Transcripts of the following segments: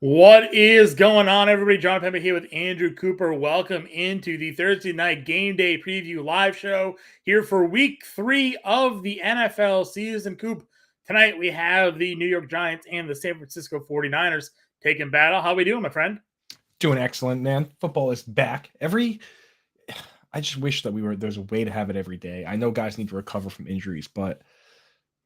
What is going on, everybody? John Impemba here with Andrew Cooper. Welcome into the Thursday night game day preview live show here for week 3 of the NFL season. Coop, tonight we have the New York Giants and the San Francisco 49ers taking battle. How we doing, my friend? Doing excellent, man. Football is back. I just wish that there's a way to have it every day. I know guys need to recover from injuries, but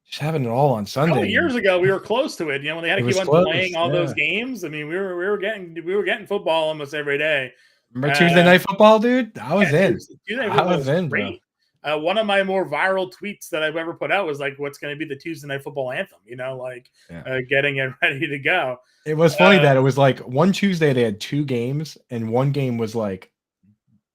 just having it all on A couple of Sunday. years ago, we were close to it. You know, when they had It to keep was on delaying close. all those Yeah. games. I mean, we were getting football almost every day. Remember Tuesday night football, dude? I was Yeah, in. Tuesday I football was was in, bro. great. One of my more viral tweets that I've ever put out was like, "What's going to be the Tuesday night football anthem?" You know, like Yeah. getting it ready to go. It was funny that it was like one Tuesday they had 2 games, and one game was like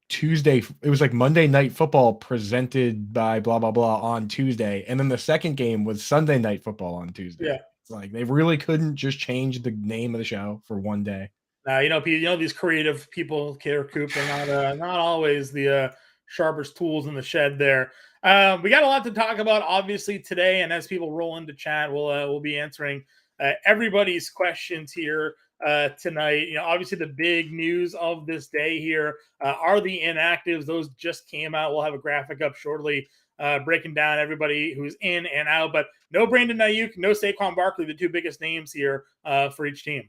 Tuesday. It was like Monday Night Football presented by blah blah blah on Tuesday, and then the second game was Sunday Night Football on Tuesday. Yeah. It's like they really couldn't just change the name of the show for one day. These creative people, Care Coop, they're not always the sharpest tools in the shed. There, we got a lot to talk about, obviously today, and as people roll into chat, we'll be answering everybody's questions here tonight. You know, obviously the big news of this day here are the inactives. Those just came out. We'll have a graphic up shortly breaking down everybody who's in and out, but no Brandon Ayuk, no Saquon Barkley, the two biggest names here for each team.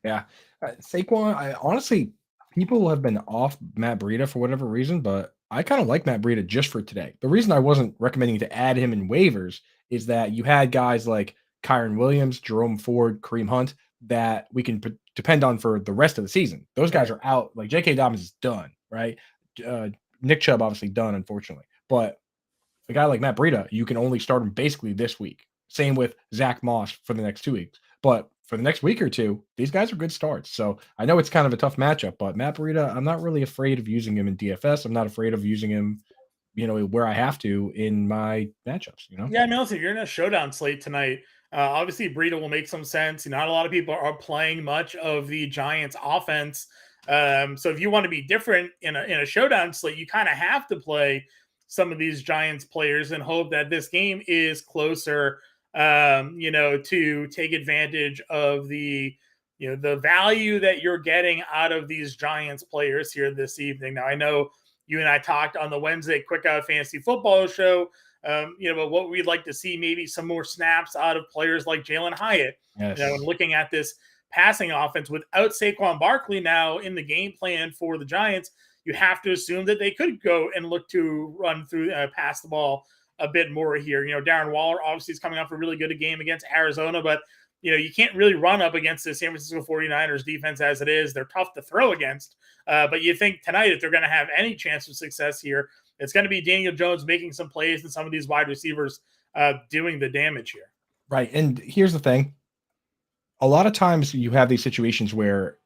Yeah. Saquon, I honestly, people have been off Matt Breida for whatever reason, but I kind of like Matt Breida just for today. The reason I wasn't recommending to add him in waivers is that you had guys like Kyron Williams, Jerome Ford, Kareem Hunt that we can depend on for the rest of the season. Those guys are out. Like J.K. Dobbins is done, right? Nick Chubb obviously done, unfortunately. But a guy like Matt Breida, you can only start him basically this week. Same with Zach Moss for the next 2 weeks. But for the next week or two, these guys are good starts. So I know it's kind of a tough matchup, but Matt Breida, I'm not really afraid of using him in DFS. I'm not afraid of using him, where I have to in my matchups, Yeah, I mean, listen, if you're in a showdown slate tonight, obviously Breida will make some sense. Not a lot of people are playing much of the Giants offense. So if you want to be different in a showdown slate, you kind of have to play some of these Giants players and hope that this game is closer, to take advantage of the value that you're getting out of these Giants players here this evening. Now, I know you and I talked on the Wednesday Quick Out Fantasy Football show, but what we'd like to see, maybe some more snaps out of players like Jalen Hyatt, Yes. and looking at this passing offense without Saquon Barkley now in the game plan for the Giants, you have to assume that they could go and look to run through, pass the ball a bit more here. Darren Waller obviously is coming off a really good game against Arizona, but you can't really run up against the San Francisco 49ers defense as it is. They're tough to throw against. But you think tonight, if they're going to have any chance of success here, it's going to be Daniel Jones making some plays and some of these wide receivers doing the damage here. Right. And here's the thing. A lot of times you have these situations where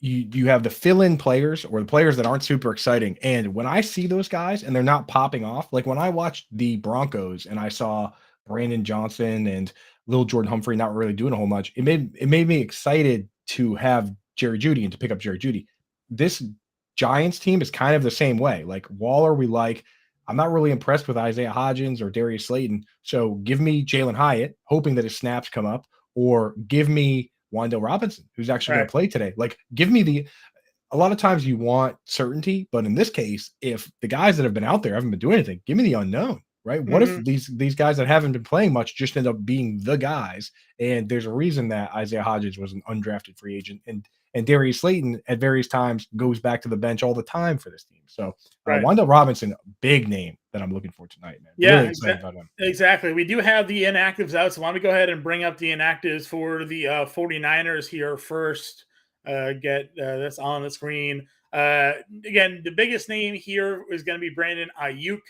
you have the fill-in players or the players that aren't super exciting. And when I see those guys and they're not popping off, like when I watched the Broncos and I saw Brandon Johnson and Lil Jordan Humphrey not really doing a whole much, it made me excited to have Jerry Jeudy and to pick up Jerry Jeudy. This Giants team is kind of the same way. Like Waller, I'm not really impressed with Isaiah Hodgins or Darius Slayton. So give me Jalen Hyatt, hoping that his snaps come up, or give me Wan'Dale Robinson, who's actually going to play today. Like, give me a lot of times you want certainty, but in this case, if the guys that have been out there haven't been doing anything, give me the unknown, right? What if these guys that haven't been playing much just end up being the guys? And there's a reason that Isaiah Hodgins was an undrafted free agent, and Darius Slayton at various times goes back to the bench all the time for this team. So Wan'Dale Robinson, big name that I'm looking for tonight, man. Yeah, really excited about him. Exactly. We do have the inactives out, so why don't we go ahead and bring up the inactives for the 49ers here first. Get this on the screen. Again, the biggest name here is going to be Brandon Ayuk.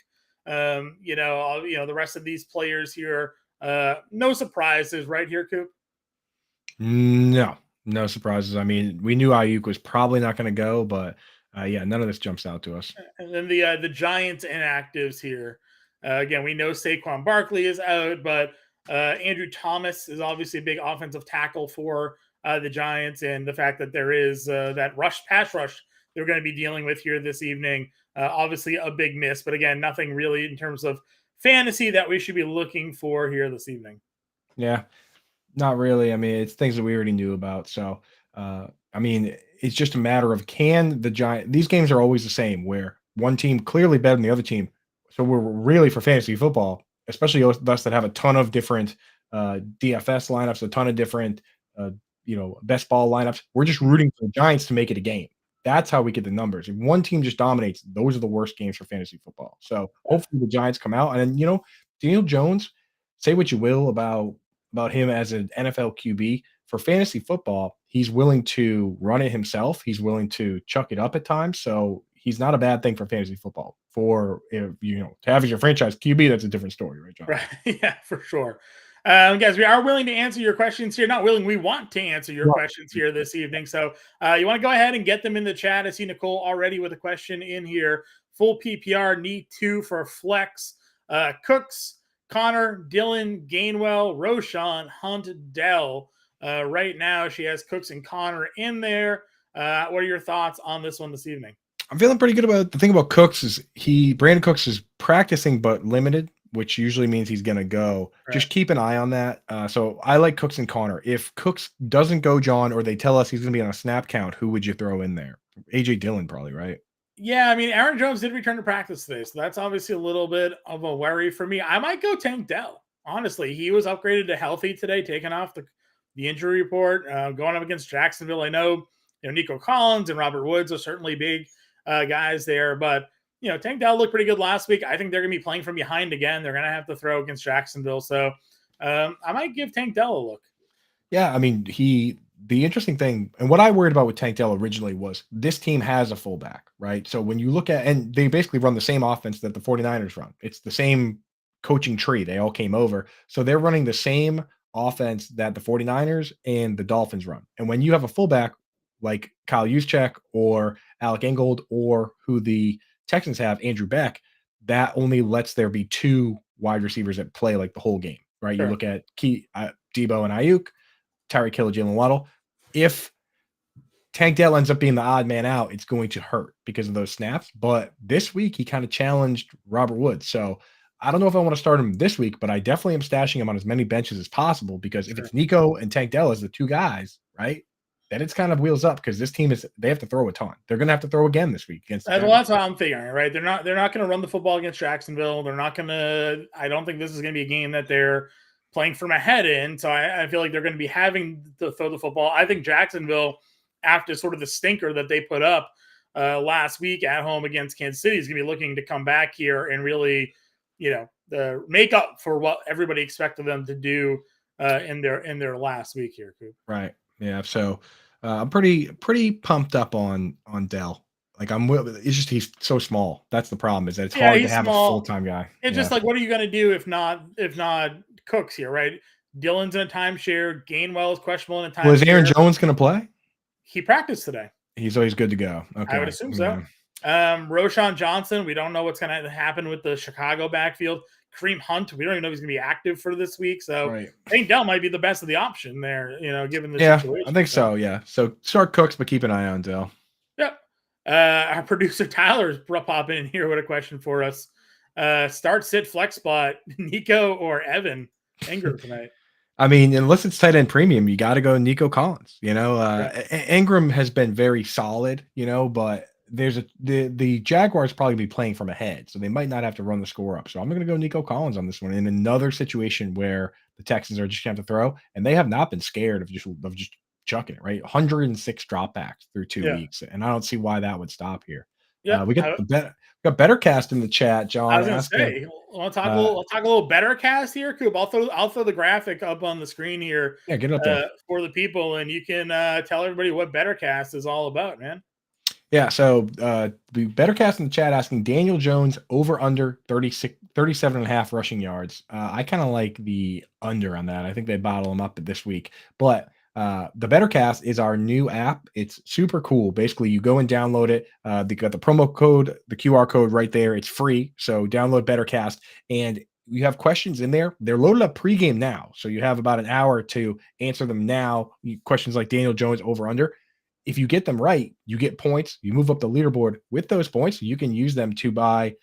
The rest of these players here, no surprises right here, Coop? No surprises. I mean, we knew Ayuk was probably not going to go, but none of this jumps out to us. And then the Giants inactives here. Again, we know Saquon Barkley is out, but Andrew Thomas is obviously a big offensive tackle for the Giants, and the fact that there is that pass rush they're going to be dealing with here this evening, obviously a big miss. But again, nothing really in terms of fantasy that we should be looking for here this evening. Yeah. Not really. I mean, it's things that we already knew about. So, I mean, it's just a matter of can the Giant. These games are always the same, where one team clearly better than the other team. So we're really for fantasy football, especially us that have a ton of different DFS lineups, a ton of different, uh, best ball lineups. We're just rooting for the Giants to make it a game. That's how we get the numbers. If one team just dominates, those are the worst games for fantasy football. So hopefully the Giants come out, and then Daniel Jones. Say what you will about him as an NFL QB. For fantasy football, he's willing to run it himself. He's willing to chuck it up at times. So he's not a bad thing for fantasy football. For if to have as your franchise QB, that's a different story, right, John? Right. Yeah, for sure. Guys, we are willing to answer your questions here. Not willing, we want to answer your questions here this evening. So you want to go ahead and get them in the chat. I see Nicole already with a question in here. Full PPR, need 2 for flex. Cooks, Connor, Dylan, Gainwell, Roshan, Hunt, Dell. Right now, she has Cooks and Connor in there. What are your thoughts on this one this evening? I'm feeling pretty good about the thing about Cooks is Brandon Cooks is practicing but limited, which usually means he's going to go. Right. Just keep an eye on that. So I like Cooks and Connor. If Cooks doesn't go, John, or they tell us he's going to be on a snap count, who would you throw in there? AJ Dillon, probably, right? Yeah, I mean, Aaron Jones did return to practice today, so that's obviously a little bit of a worry for me. I might go Tank Dell. Honestly, he was upgraded to healthy today, taking off the injury report, going up against Jacksonville. I know, Nico Collins and Robert Woods are certainly big guys there, but Tank Dell looked pretty good last week. I think they're going to be playing from behind again. They're going to have to throw against Jacksonville, so I might give Tank Dell a look. Yeah, I mean, the interesting thing, and what I worried about with Tank Dell originally was this team has a fullback, right? So when you look at, and they basically run the same offense that the 49ers run. It's the same coaching tree. They all came over. So they're running the same offense that the 49ers and the Dolphins run. And when you have a fullback like Kyle Juszczyk or Alec Ingold or who the Texans have, Andrew Beck, that only lets there be 2 wide receivers that play like the whole game, right? Sure. You look at Deebo and Ayuk, Tyreek Hill, Jalen Waddle. If Tank Dell ends up being the odd man out, it's going to hurt because of those snaps. But this week, he kind of challenged Robert Woods. So I don't know if I want to start him this week, but I definitely am stashing him on as many benches as possible because if it's Nico and Tank Dell as the 2 guys, right, then it's kind of wheels up because this team they have to throw a ton. They're going to have to throw again this week against. That's what I'm figuring, right? They're not going to run the football against Jacksonville. They're not going to. I don't think this is going to be a game that they're playing from ahead in. So I feel like they're going to be having to throw the football. I think Jacksonville, after sort of the stinker that they put up last week at home against Kansas City, is going to be looking to come back here and really, make up for what everybody expected them to do in their last week here, Coop. Right. Yeah. So I'm pretty pumped up on Dell. Like it's just he's so small. That's the problem. Is that it's hard to have a full-time guy. It's just like, what are you going to do if not Cooks here, right? Dylan's in a timeshare. Gainwell is questionable in a timeshare. Was Aaron Jones going to play? He practiced today. He's always good to go. Okay, I would assume so. Roshan Johnson, we don't know what's going to happen with the Chicago backfield. Kareem Hunt, we don't even know if he's going to be active for this week. So I think Dell might be the best of the option there, given the situation. I think so, yeah. So start Cooks, but keep an eye on Dell. Yep. Our producer Tyler's popping in here with a question for us. Start, sit, flex spot, Nico or Evan Ingram tonight? I mean, unless it's tight end premium, you got to go Nico Collins. Ingram has been very solid, but there's the Jaguars probably be playing from ahead, so they might not have to run the score up. So I'm going to go Nico Collins on this one in another situation where the Texans are just going to have to throw, and they have not been scared of just chucking it, right? 106 dropbacks through 2 weeks, and I don't see why that would stop here. Yeah, we got Bettercast in the chat, John. I was going to say, I'll talk a little Bettercast here, Coop. I'll throw the graphic up on the screen here. Yeah, get it up there for the people, and you can tell everybody what Bettercast is all about, man. Yeah, so the Bettercast in the chat asking Daniel Jones over under 37.5 rushing yards. I kind of like the under on that. I think they bottle him up this week, but the Bettercast is our new app. It's super cool. Basically, you go and download it. They got the promo code, the QR code right there. It's free. So download Bettercast, and you have questions in there. They're loaded up pregame now. So you have about an hour to answer them now. Questions like Daniel Jones over under. If you get them right, you get points. You move up the leaderboard with those points. You can use them to buy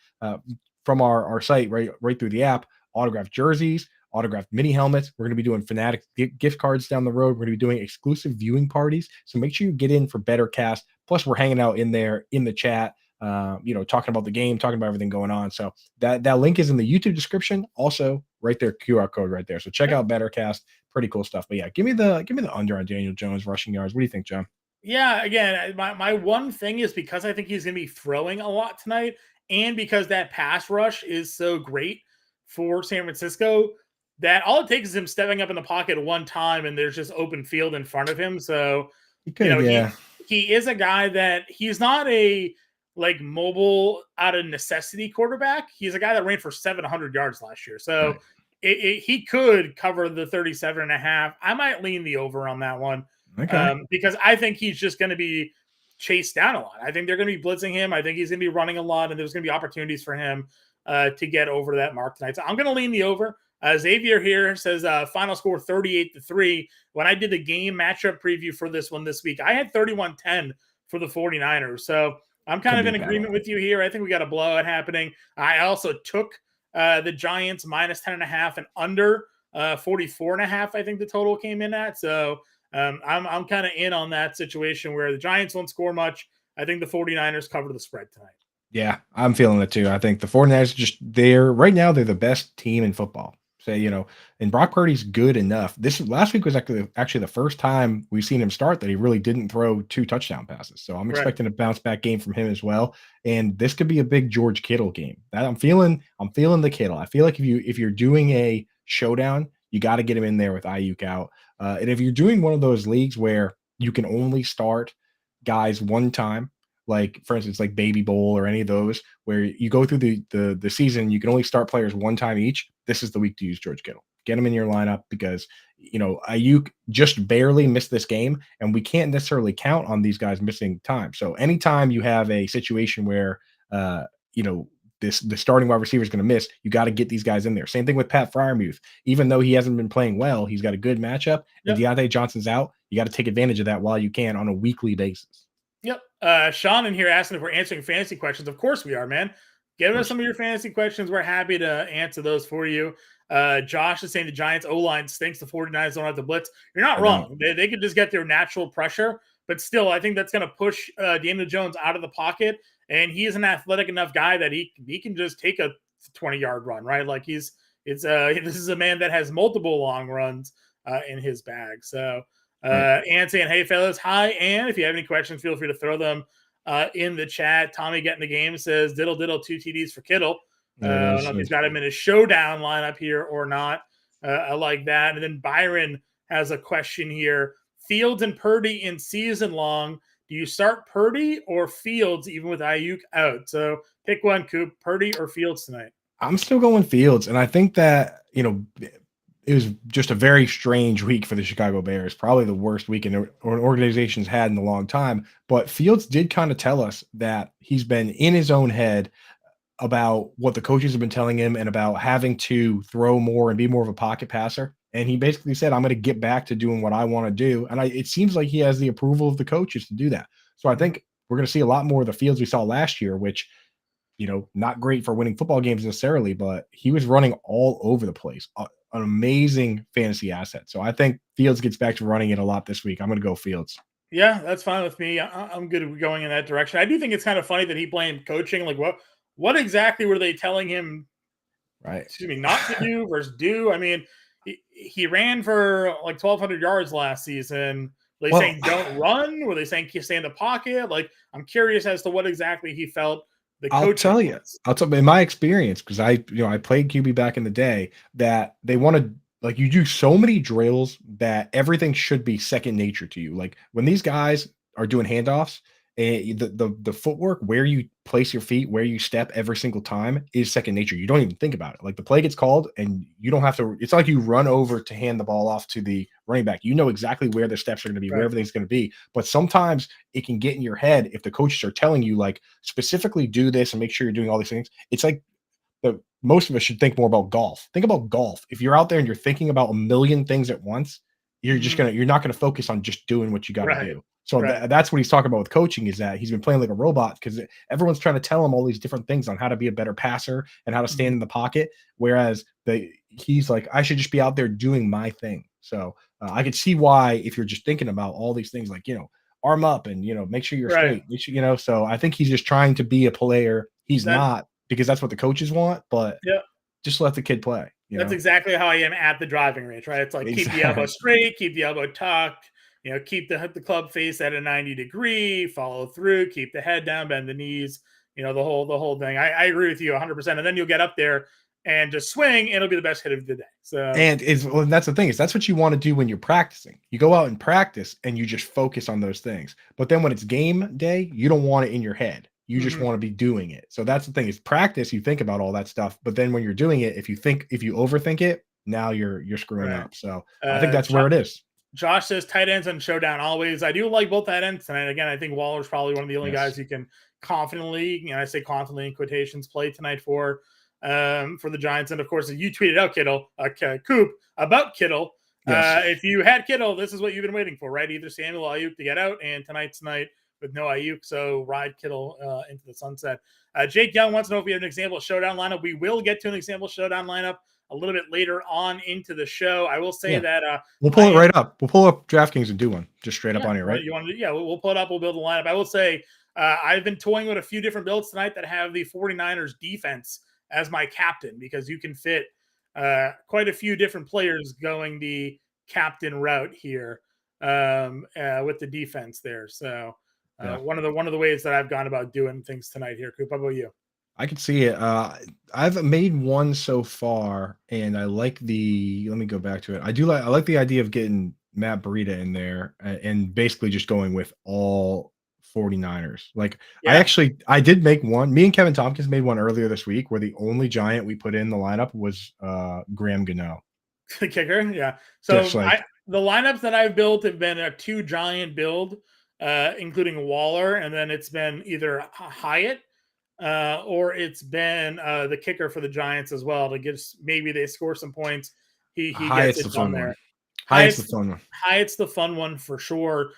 from our site right through the app, autographed jerseys, autographed mini helmets. We're going to be doing Fanatic gift cards down the road. We're going to be doing exclusive viewing parties. So make sure you get in for Bettercast. Plus, we're hanging out in there in the chat, talking about the game, talking about everything going on. So that link is in the YouTube description. Also, right there, QR code right there. So check out Bettercast. Pretty cool stuff. But yeah, give me the under on Daniel Jones rushing yards. What do you think, John? Yeah, again, my one thing is because I think he's going to be throwing a lot tonight, and because that pass rush is so great for San Francisco, that all it takes is him stepping up in the pocket one time, and there's just open field in front of him. So, He could, yeah. he is a guy that he's not a like mobile out of necessity quarterback. He's a guy that ran for 700 yards last year. So Right. he could cover the 37.5. I might lean the over on that one. Okay. Because I think he's just going to be chased down a lot. I think they're going to be blitzing him. I think he's going to be running a lot, and there's going to be opportunities for him to get over that mark tonight. So I'm going to lean the over. Xavier here says final score 38-3. When I did the game matchup preview for this one this week, I had 31-10 for the 49ers. So I'm kind of in agreement with you here. I think we got a blowout happening. I also took the Giants minus 10.5 and under 44.5. I think the total came in at. So I'm kind of in on that situation where the Giants won't score much. I think the 49ers cover the spread tonight. Yeah, I'm feeling it too. I think the 49ers right now, they're the best team in football. So, and Brock Purdy's good enough. This last week was actually the first time we've seen him start that he really didn't throw 2 touchdown passes. So I'm expecting a bounce back game from him as well. And this could be a big George Kittle game. I'm feeling the Kittle. I feel like if you're doing a showdown, you got to get him in there with Ayuk out. And if you're doing one of those leagues where you can only start guys one time, like for instance, like Baby Bowl or any of those, where you go through the season, you can only start players one time each. This is the week to use George Kittle. Get him in your lineup because Ayuk just barely missed this game, and we can't necessarily count on these guys missing time. So anytime you have a situation where the starting wide receiver is going to miss, you got to get these guys in there. Same thing with Pat Freiermuth. Even though he hasn't been playing well, he's got a good matchup. And Deontay Johnson's out. You got to take advantage of that while you can on a weekly basis. Yep. Sean in here asking if we're answering fantasy questions. Of course we are, man. Give us some of your fantasy questions. We're happy to answer those for you. Josh is saying the Giants O-line stinks. The 49ers don't have the blitz. You're not wrong. They could just get their natural pressure. But still, I think that's going to push Daniel Jones out of the pocket. And he is an athletic enough guy that he can just take a 20-yard run, right? Like this is a man that has multiple long runs in his bag. So and saying, hey fellas, hi. And if you have any questions, feel free to throw them in the chat. Tommy getting the game says diddle 2 TDs for Kittle. I don't know if he's got him in his showdown lineup here or not. I like that. And then Byron has a question here. Fields and Purdy in season long. Do you start Purdy or Fields even with Ayuk out? So pick one, Coop, Purdy or Fields tonight. I'm still going Fields. And I think that, it was just a very strange week for the Chicago Bears, probably the worst week an organization's had in a long time. But Fields did kind of tell us that he's been in his own head about what the coaches have been telling him and about having to throw more and be more of a pocket passer. And he basically said, I'm going to get back to doing what I want to do. And it seems like he has the approval of the coaches to do that. So I think we're going to see a lot more of the Fields we saw last year, which, not great for winning football games necessarily, but he was running all over the place. An amazing fantasy asset. So I think Fields gets back to running it a lot this week. I'm going to go Fields. Yeah, that's fine with me. I'm good with going in that direction. I do think it's kind of funny that he blamed coaching. Like, what exactly were they telling him? Right. Excuse me, not to do versus do. I mean, he ran for like 1,200 yards last season. Were they saying don't run? Were they saying stay in the pocket? Like, I'm curious as to what exactly he felt. I'll tell you in my experience, because I played QB back in the day, that they wanted, like, you do so many drills that everything should be second nature to you. Like when these guys are doing handoffs, the footwork, where you place your feet, where you step every single time is second nature. You don't even think about it. Like the play gets called and you don't have to, it's not like you run over to hand the ball off to the running back. You know exactly where the steps are going to be, where everything's going to be. But sometimes it can get in your head if the coaches are telling you, like, specifically do this and make sure you're doing all these things. It's like most of us should think more about golf. Think about golf. If you're out there and you're thinking about a million things at once, you're not going to focus on just doing what you got to do. So that's what he's talking about with coaching, is that he's been playing like a robot because everyone's trying to tell him all these different things on how to be a better passer and how to stand in the pocket. Whereas he's like, I should just be out there doing my thing. So I could see why, if you're just thinking about all these things, like, arm up and, make sure you're Right. straight, make sure, so I think he's just trying to be a player. He's That not, because that's what the coaches want, but yeah. just let the kid play. That's exactly how I am at the driving range, right? It's like keep the elbow straight, keep the elbow tucked, keep the club face at a 90-degree, follow through, keep the head down, bend the knees, the whole thing. I agree with you 100%. And then you'll get up there and just swing, and it'll be the best hit of the day. So, and that's the thing, is that's what you want to do when you're practicing. You go out and practice and you just focus on those things. But then when it's game day, you don't want it in your head. You just want to be doing it. So that's the thing, is practice, you think about all that stuff, but then when you're doing it, if you overthink it, now you're screwing up. So I think that's where it is. Josh says tight ends on Showdown always. I do like both tight ends tonight. Again, I think Waller's probably one of the only guys you can confidently, I say confidently in quotations, play tonight for the Giants. And of course, you tweeted out Coop about Kittle. Yes. If you had Kittle, this is what you've been waiting for, right? Either Samuel or Ayuk to get out, and tonight's night with no Ayuk, so ride Kittle into the sunset. Jake Young wants to know if we have an example Showdown lineup. We will get to an example Showdown lineup a little bit later on into the show. I will say that we'll pull it right up. We'll pull up DraftKings and do one just straight up on here, right? You want to? Yeah, we'll pull it up. We'll build a lineup. I will say I've been toying with a few different builds tonight that have the 49ers defense as my captain, because you can fit quite a few different players going the captain route here with the defense there. So one of the ways that I've gone about doing things tonight here. Coop, how about you? I can see it. I've made one so far, and I like let me go back to it. I like the idea of getting Matt Breida in there and basically just going with all 49ers. Like, I did make one. Me and Kevin Tompkins made one earlier this week where the only Giant we put in the lineup was Graham Gano. The kicker. Yeah. So the lineups that I've built have been a 2 Giant build, including Waller, and then it's been either Hyatt or it's been the kicker for the Giants as well, to get, maybe they score some points. He gets it done there. Hyatt's the fun one. Hyatt's the fun one for sure.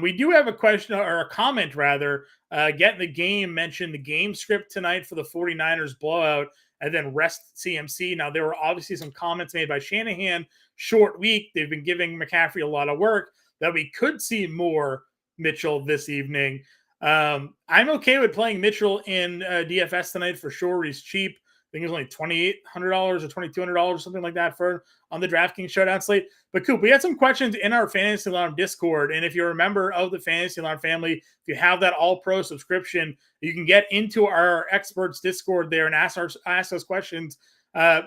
We do have a question, or a comment rather. Get in the game mentioned the game script tonight for the 49ers blowout and then rest CMC. Now, there were obviously some comments made by Shanahan. Short week. They've been giving McCaffrey a lot of work, that we could see more Mitchell this evening. I'm okay with playing Mitchell in DFS tonight for sure. He's cheap. I think it was only $2,800 or $2,200, something like that, on the DraftKings Showdown slate. But Coop, we had some questions in our Fantasy Alarm Discord, and if you're a member of the Fantasy Alarm family, if you have that All Pro subscription, you can get into our experts Discord there and ask us questions.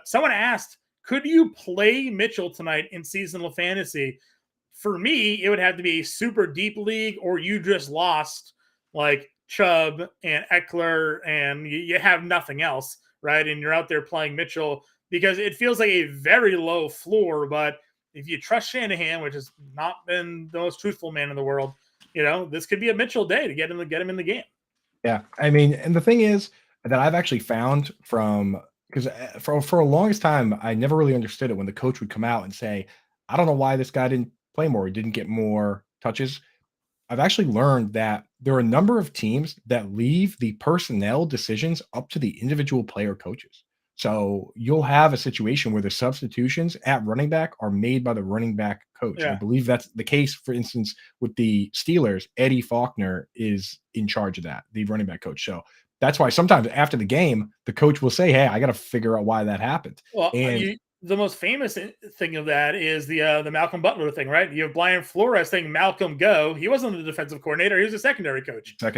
Someone asked, could you play Mitchell tonight in seasonal fantasy? For me, it would have to be a super deep league, or you just lost like Chubb and Eckler and you have nothing else, right? And you're out there playing Mitchell, because it feels like a very low floor. But if you trust Shanahan, which has not been the most truthful man in the world, this could be a Mitchell day to get him in the game. Yeah. I mean, and the thing is that I've actually found because for a longest time, I never really understood it when the coach would come out and say, I don't know why this guy didn't play more. He didn't get more touches. I've actually learned that there are a number of teams that leave the personnel decisions up to the individual player coaches. So you'll have a situation where the substitutions at running back are made by the running back coach. Yeah. I believe that's the case, for instance, with the Steelers. Eddie Faulkner is in charge of that, the running back coach. So that's why sometimes after the game, the coach will say, hey, I got to figure out why that happened. Well, the most famous thing of that is the Malcolm Butler thing, right? You have Brian Flores saying Malcolm go. He wasn't the defensive coordinator; he was a secondary coach. Coach.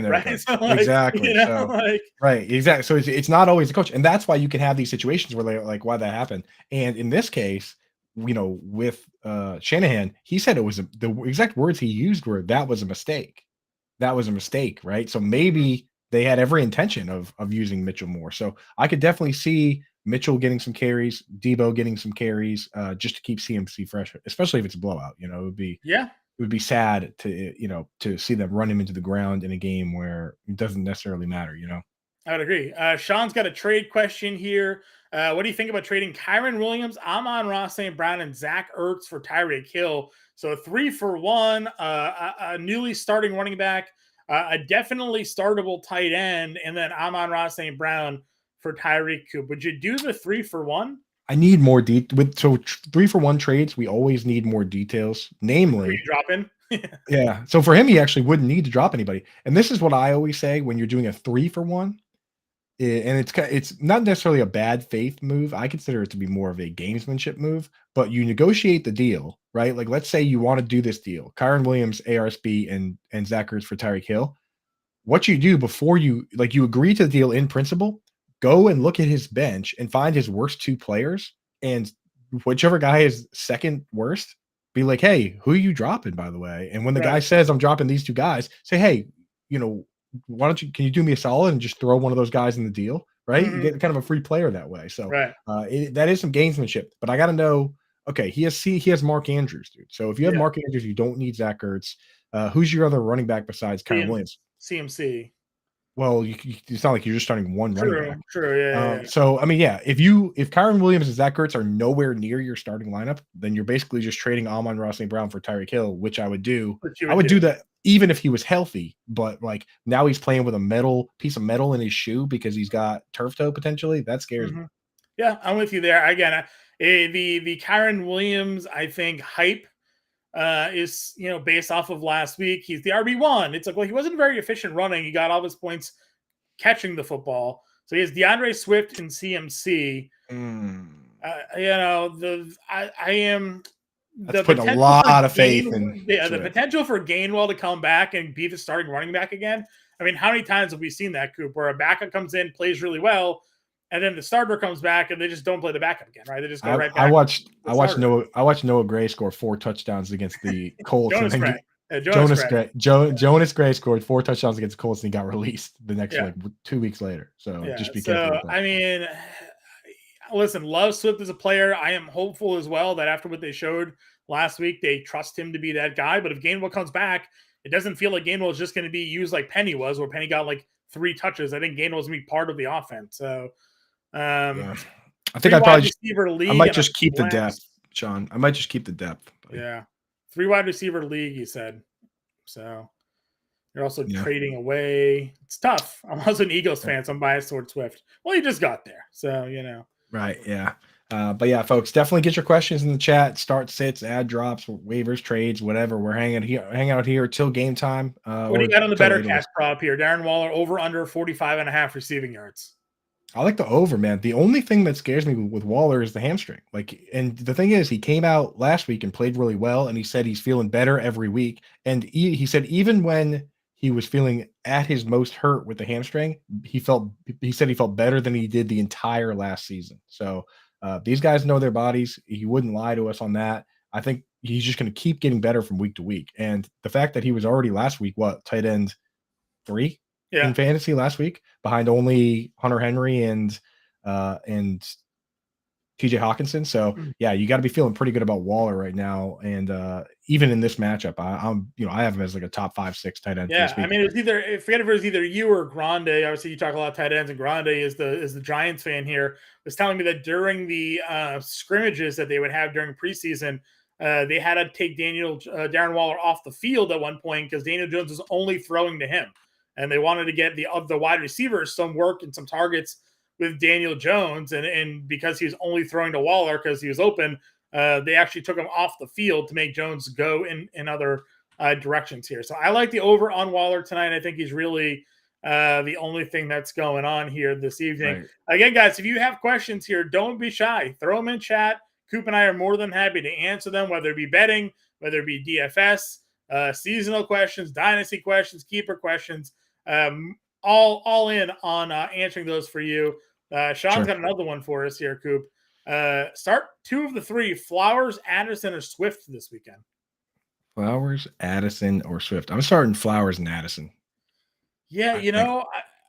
So, exactly. Right. Exactly. So it's not always the coach, and that's why you can have these situations where they're like, why that happened. And in this case, with Shanahan, he said it was the exact words he used were, that was a mistake. That was a mistake, right? So maybe they had every intention of using Mitchell more. So I could definitely see Mitchell getting some carries, Deebo getting some carries, just to keep CMC fresh, especially if it's a blowout. It would be sad to see them run him into the ground in a game where it doesn't necessarily matter. I would agree. Sean's got a trade question here. What do you think about trading Kyron Williams, Amon-Ra St. Brown, and Zach Ertz for Tyreek Hill? So 3 for 1, a newly starting running back, a definitely startable tight end, and then Amon-Ra St. Brown for Tyreek Coop. Would you do the 3 for 1? I need more with 3-for-1 trades. We always need more details, Who you namely. dropping? Yeah. So for him, he actually wouldn't need to drop anybody. And this is what I always say when you're doing a 3-for-1. And it's not necessarily a bad faith move. I consider it to be more of a gamesmanship move, but you negotiate the deal, right? Like, let's say you want to do this deal: Kyron Williams, ARSB, and Zach Ertz for Tyreek Hill. What you do before you agree to the deal in principle, go and look at his bench and find his worst 2 players, and whichever guy is second worst, be like, "Hey, who are you dropping, by the way?" And when the guy Right. says, "I'm dropping these 2 guys," say, "Hey, you know, why don't you can you do me a solid and just throw one of those guys in the deal?" Right? You Mhm. get kind of a free player that way. So, Right. that is some gamesmanship, but I gotta know, okay, he has Mark Andrews, dude. So if you have Yeah. Mark Andrews, you don't need Zach Ertz. Who's your other running back besides Kyron CM Williams? CMC. Well, it's not like you're just starting one running True. back. True. Yeah. So I mean, yeah, if Kyron Williams and Zach Ertz are nowhere near your starting lineup, then you're basically just trading Amon-Ra St. Brown for Tyreek Hill, which I would do. What you I would would do. do that even if he was healthy, but like now he's playing with a piece of metal in his shoe because he's got turf toe potentially. That scares me. Mhm. Yeah, I'm with you there. Again, the Kyron Williams, I think hype is based off of last week. He's the RB1. It's like, well, he wasn't very efficient running. He got all his points catching the football. So he has DeAndre Swift and CMC. Mm. I am That's the putting a potential for lot of faith in The Swift. potential for Gainwell to come back and be the starting running back again. I mean, how many times have we seen that, Coop, where a backup comes in, plays really well, and then the starter comes back and they just don't play the backup again, right? They just go right I back to watched the starter. Noah Gray score 4 touchdowns against the Colts, and Jonas then Gray. Jonas Gray. Jonas Gray scored 4 touchdowns against the Colts, and he got released the next Yeah. 2 weeks later. So Yeah. just be careful So, with that. I mean, listen, love Swift as a player. I am hopeful as well that after what they showed last week, they trust him to be that guy. But if Gainwell comes back, it doesn't feel like Gainwell is just going to be used like Penny was, where Penny got like 3 touches. I think Gainwell's going to be part of the offense. So, Yeah, I think three I wide probably receiver I league might and a just keep the depth, flex. Sean. I might just keep the depth, buddy. Yeah. 3 wide receiver league, you said. So you're also Yeah. trading away. It's tough. I'm also an Eagles fan, so I'm biased towards Swift. Well, he just got there. So. Right. Yeah. But yeah, folks, definitely get your questions in the chat. Start sits, ad drops, waivers, trades, whatever. We're hang out here till game time, What do or you got on the till later. Bettercast prop here? Darren Waller over under 45.5 receiving yards. I like the over, man. The only thing that scares me with Waller is the hamstring. Like, and the thing is, he came out last week and played really well, and he said he's feeling better every week. And he said even when he was feeling at his most hurt with the hamstring, he said he felt better than he did the entire last season. So these guys know their bodies. He wouldn't lie to us on that. I think he's just going to keep getting better from week to week. And the fact that he was already last week, tight end 3 Yeah. in fantasy last week, behind only Hunter Henry and TJ Hawkinson. So yeah, you got to be feeling pretty good about Waller right now. And even in this matchup, I have him as like a top 5-6 tight end for Yeah. this I week. mean, I forget if it was either you or Grande. Obviously, you talk a lot of tight ends, and Grande is the Giants fan here. Was telling me that during the scrimmages that they would have during preseason, they had to take Darren Waller off the field at one point because Daniel Jones was only throwing to him, and they wanted to get the wide receivers some work and some targets with Daniel Jones, and because he was only throwing to Waller because he was open, they actually took him off the field to make Jones go in other directions here. So I like the over on Waller tonight. I think he's really the only thing that's going on here this evening. Right. Again, guys, if you have questions here, don't be shy. Throw them in chat. Coop and I are more than happy to answer them, whether it be betting, whether it be DFS, seasonal questions, dynasty questions, keeper questions. All in on answering those for you. Sean's got another one for us here, Coop. Start 2 of the 3, Flowers, Addison, or Swift this weekend. Flowers, Addison, or Swift. I'm starting Flowers and Addison. Yeah,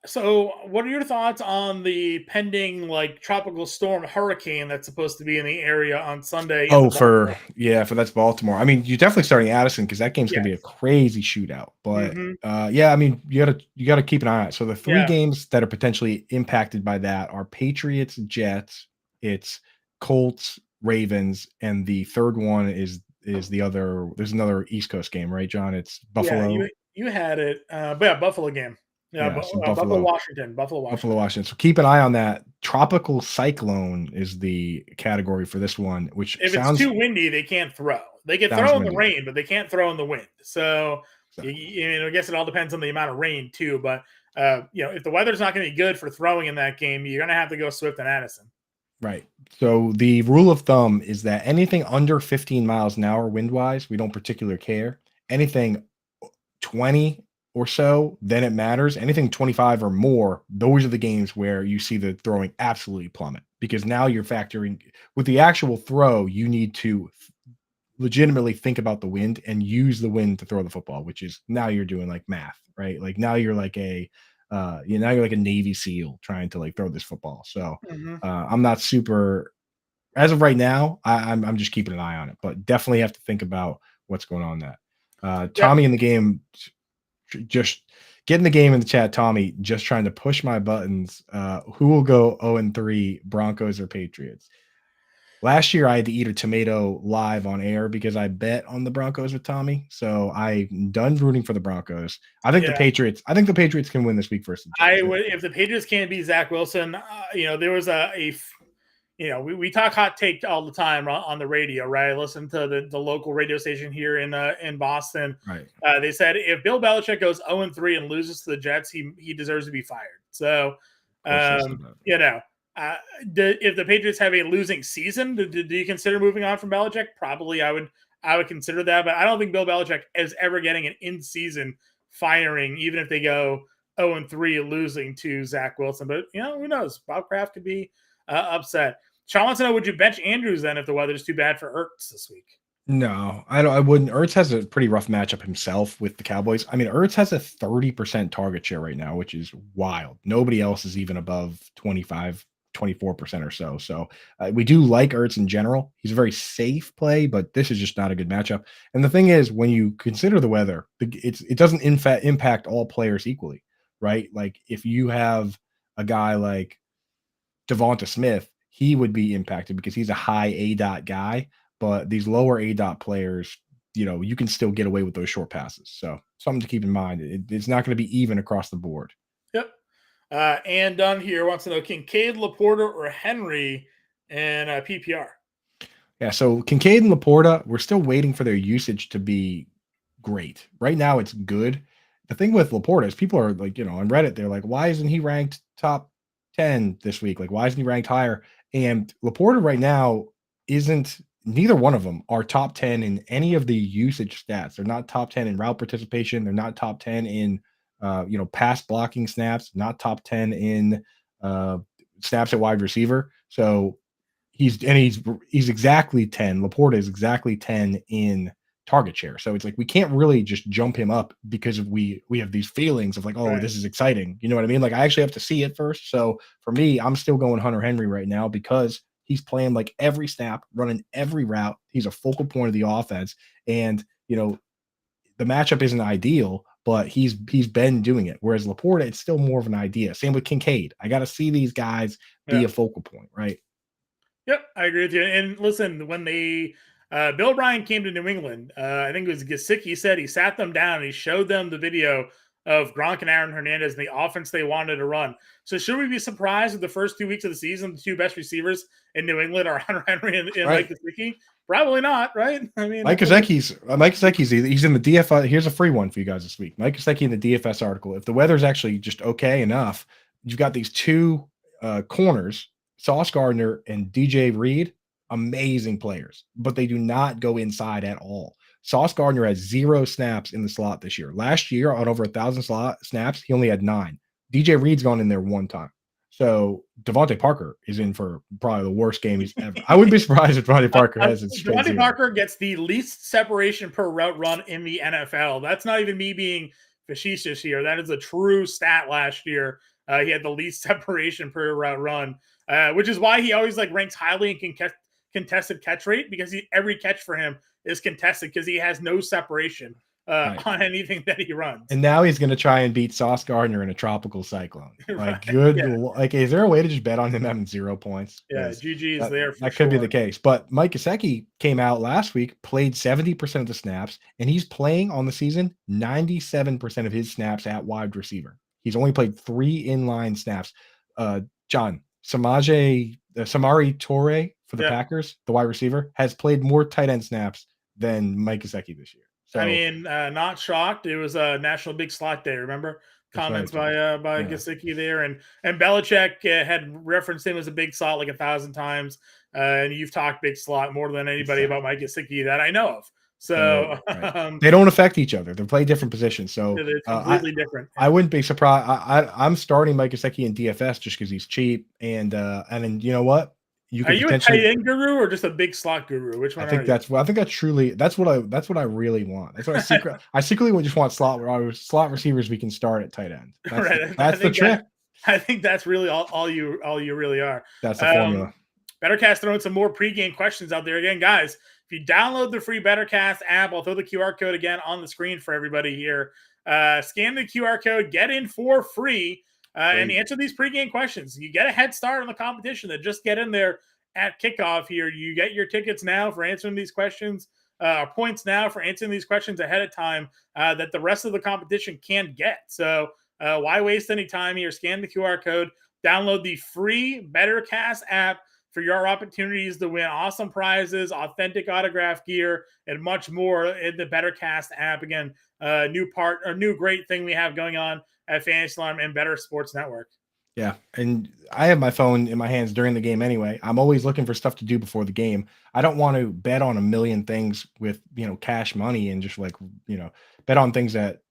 so what are your thoughts on the pending tropical storm hurricane that's supposed to be in the area on Sunday? For that's Baltimore. I mean, you're definitely starting Addison because that game's gonna be a crazy shootout. But I mean, you gotta keep an eye out. So the 3 games that are potentially impacted by that are Patriots, Jets, it's Colts, Ravens, and the third one is the other. There's another East Coast game, right, John? It's Buffalo. Yeah, you had it, but yeah, Buffalo game. Yeah, Yeah, so Buffalo, Washington. Buffalo, Buffalo, Washington. Washington. So keep an eye on that. Tropical cyclone is the category for this one, which If it's sounds too windy, they can't throw. They can throw in the windy. rain, but they can't throw in the wind. So, Exactly. I guess it all depends on the amount of rain too. But if the weather's not going to be good for throwing in that game, you're going to have to go Swift and Addison. Right. So the rule of thumb is that anything under 15 miles an hour wind wise, we don't particularly care. Anything 20 or so, then it matters. Anything 25 or more, those are the games where you see the throwing absolutely plummet, because now you're factoring with the actual throw. You need to legitimately think about the wind and use the wind to throw the football, which is now you're doing like math, right? Like now you're like now you're like a Navy SEAL trying to like throw this football. So I'm not super as of right now. I'm just keeping an eye on it, but definitely have to think about what's going on that. Yep. Tommy in the game, just getting the game in the chat. Tommy just trying to push my buttons. Who will go 0-3, Broncos or Patriots? Last year, I had to eat a tomato live on air because I bet on the Broncos with Tommy. So I'm done rooting for the Broncos. I think the Patriots. I think the Patriots can win this week versus the Jets. I would, if the Patriots can't beat Zach Wilson. There was we talk hot take all the time on the radio, right? I listen to the local radio station here in Boston. Right. They said if Bill Belichick goes 0-3 and loses to the Jets, he deserves to be fired. So, if the Patriots have a losing season, do you consider moving on from Belichick? Probably, I would consider that, but I don't think Bill Belichick is ever getting an in-season firing, even if they go 0-3 losing to Zach Wilson. But who knows? Bob Kraft could be upset. Sean wants to know: would you bench Andrews then if the weather's too bad for Ertz this week? No, I don't. I wouldn't. Ertz has a pretty rough matchup himself with the Cowboys. I mean, Ertz has a 30% target share right now, which is wild. Nobody else is even above 25, 24% or so. So we do like Ertz in general. He's a very safe play, but this is just not a good matchup. And the thing is, when you consider the weather, it doesn't impact all players equally, right? Like if you have a guy like Devonta Smith, he would be impacted because he's a high ADOT guy. But these lower ADOT players, you can still get away with those short passes. So something to keep in mind. It's not going to be even across the board. Yep. And Dunn here wants to know Kincaid, Laporte, or Henry and PPR. Yeah, so Kincaid and Laporte, we're still waiting for their usage to be great. Right now, it's good. The thing with Laporte is people are like, on Reddit, they're like, why isn't he ranked top 10 this week? Like, why isn't he ranked higher? And Laporte right now neither one of them are top 10 in any of the usage stats. They're not top 10 in route participation. They're not top 10 in, pass blocking snaps, not top 10 in snaps at wide receiver. So he's exactly 10. Laporte is exactly 10 in target share. So it's like we can't really just jump him up because we have these feelings of like, oh, right. This is exciting. You know what I mean? Like I actually have to see it first. So for me, I'm still going Hunter Henry right now because he's playing like every snap, running every route. He's a focal point of the offense. And, the matchup isn't ideal, but he's been doing it. Whereas Laporte, it's still more of an idea. Same with Kincaid. I got to see these guys be a focal point, right? Yep, I agree with you. And listen, when they Bill O'Brien came to New England, I think it was Gesicki said he sat them down and he showed them the video of Gronk and Aaron Hernandez and the offense they wanted to run. So should we be surprised with the first 2 weeks of the season, the two best receivers in New England are Hunter Henry and Mike Gesicki? Probably not, right? I mean, Mike Gesicki's he's in the DFS. Here's a free one for you guys this week. Mike Gesicki in the DFS article. If the weather's actually just okay enough, you've got these two corners, Sauce Gardner and DJ Reed, amazing players, but they do not go inside at all. Sauce Gardner has 0 snaps in the slot this year. Last year, on over 1,000 snaps, he only had 9. DJ Reed's gone in there 1 time. So Devontae Parker is in for probably the worst game he's ever. I wouldn't be surprised if Devontae Parker has it straight. Devontae Parker gets the least separation per route run in the NFL. That's not even me being facetious here. That is a true stat last year. He had the least separation per route run, which is why he always ranks highly in contested catch rate, because every catch for him is contested because he has no separation on anything that he runs. And now he's going to try and beat Sauce Gardner in a tropical cyclone. Is there a way to just bet on him having 0 points? Yeah, GG is there. That could be the case. But Mike Gesicki came out last week, played 70% of the snaps, and he's playing on the season 97% of his snaps at wide receiver. He's only played 3 inline snaps. John, Samari Torre for the Packers, the wide receiver, has played more tight end snaps than Mike Gesicki this year. So I mean, not shocked. It was a National Big Slot Day. Remember comments by Gesicki there, and Belichick had referenced him as a big slot like 1,000 times. And you've talked big slot more than anybody about Mike Gesicki that I know of. So right. They don't affect each other. They play different positions. So it's completely different. I wouldn't be surprised. I'm starting Mike Gesicki in DFS just because he's cheap. And then you know what? Are you a tight end guru or just a big slot guru? Which one? I think that's what I really want. That's what I secretly just want slot receivers we can start at tight end. That's the trick. I think that's really all you really are. That's the formula. Bettercast throwing some more pregame questions out there again, guys. If you download the free Bettercast app, I'll throw the QR code again on the screen for everybody here. Scan the QR code, get in for free, and answer these pregame questions. You get a head start on the competition. That just get in there at kickoff here. You get your tickets now for answering these questions, points now for answering these questions ahead of time that the rest of the competition can't get. So why waste any time here? Scan the QR code, download the free Bettercast app for your opportunities to win awesome prizes, authentic autograph gear, and much more in the Bettercast app. Again, new great thing we have going on at Fantasy Alarm and Better Sports Network. Yeah, and I have my phone in my hands during the game anyway. I'm always looking for stuff to do before the game. I don't want to bet on a million things with, cash money and just bet on things that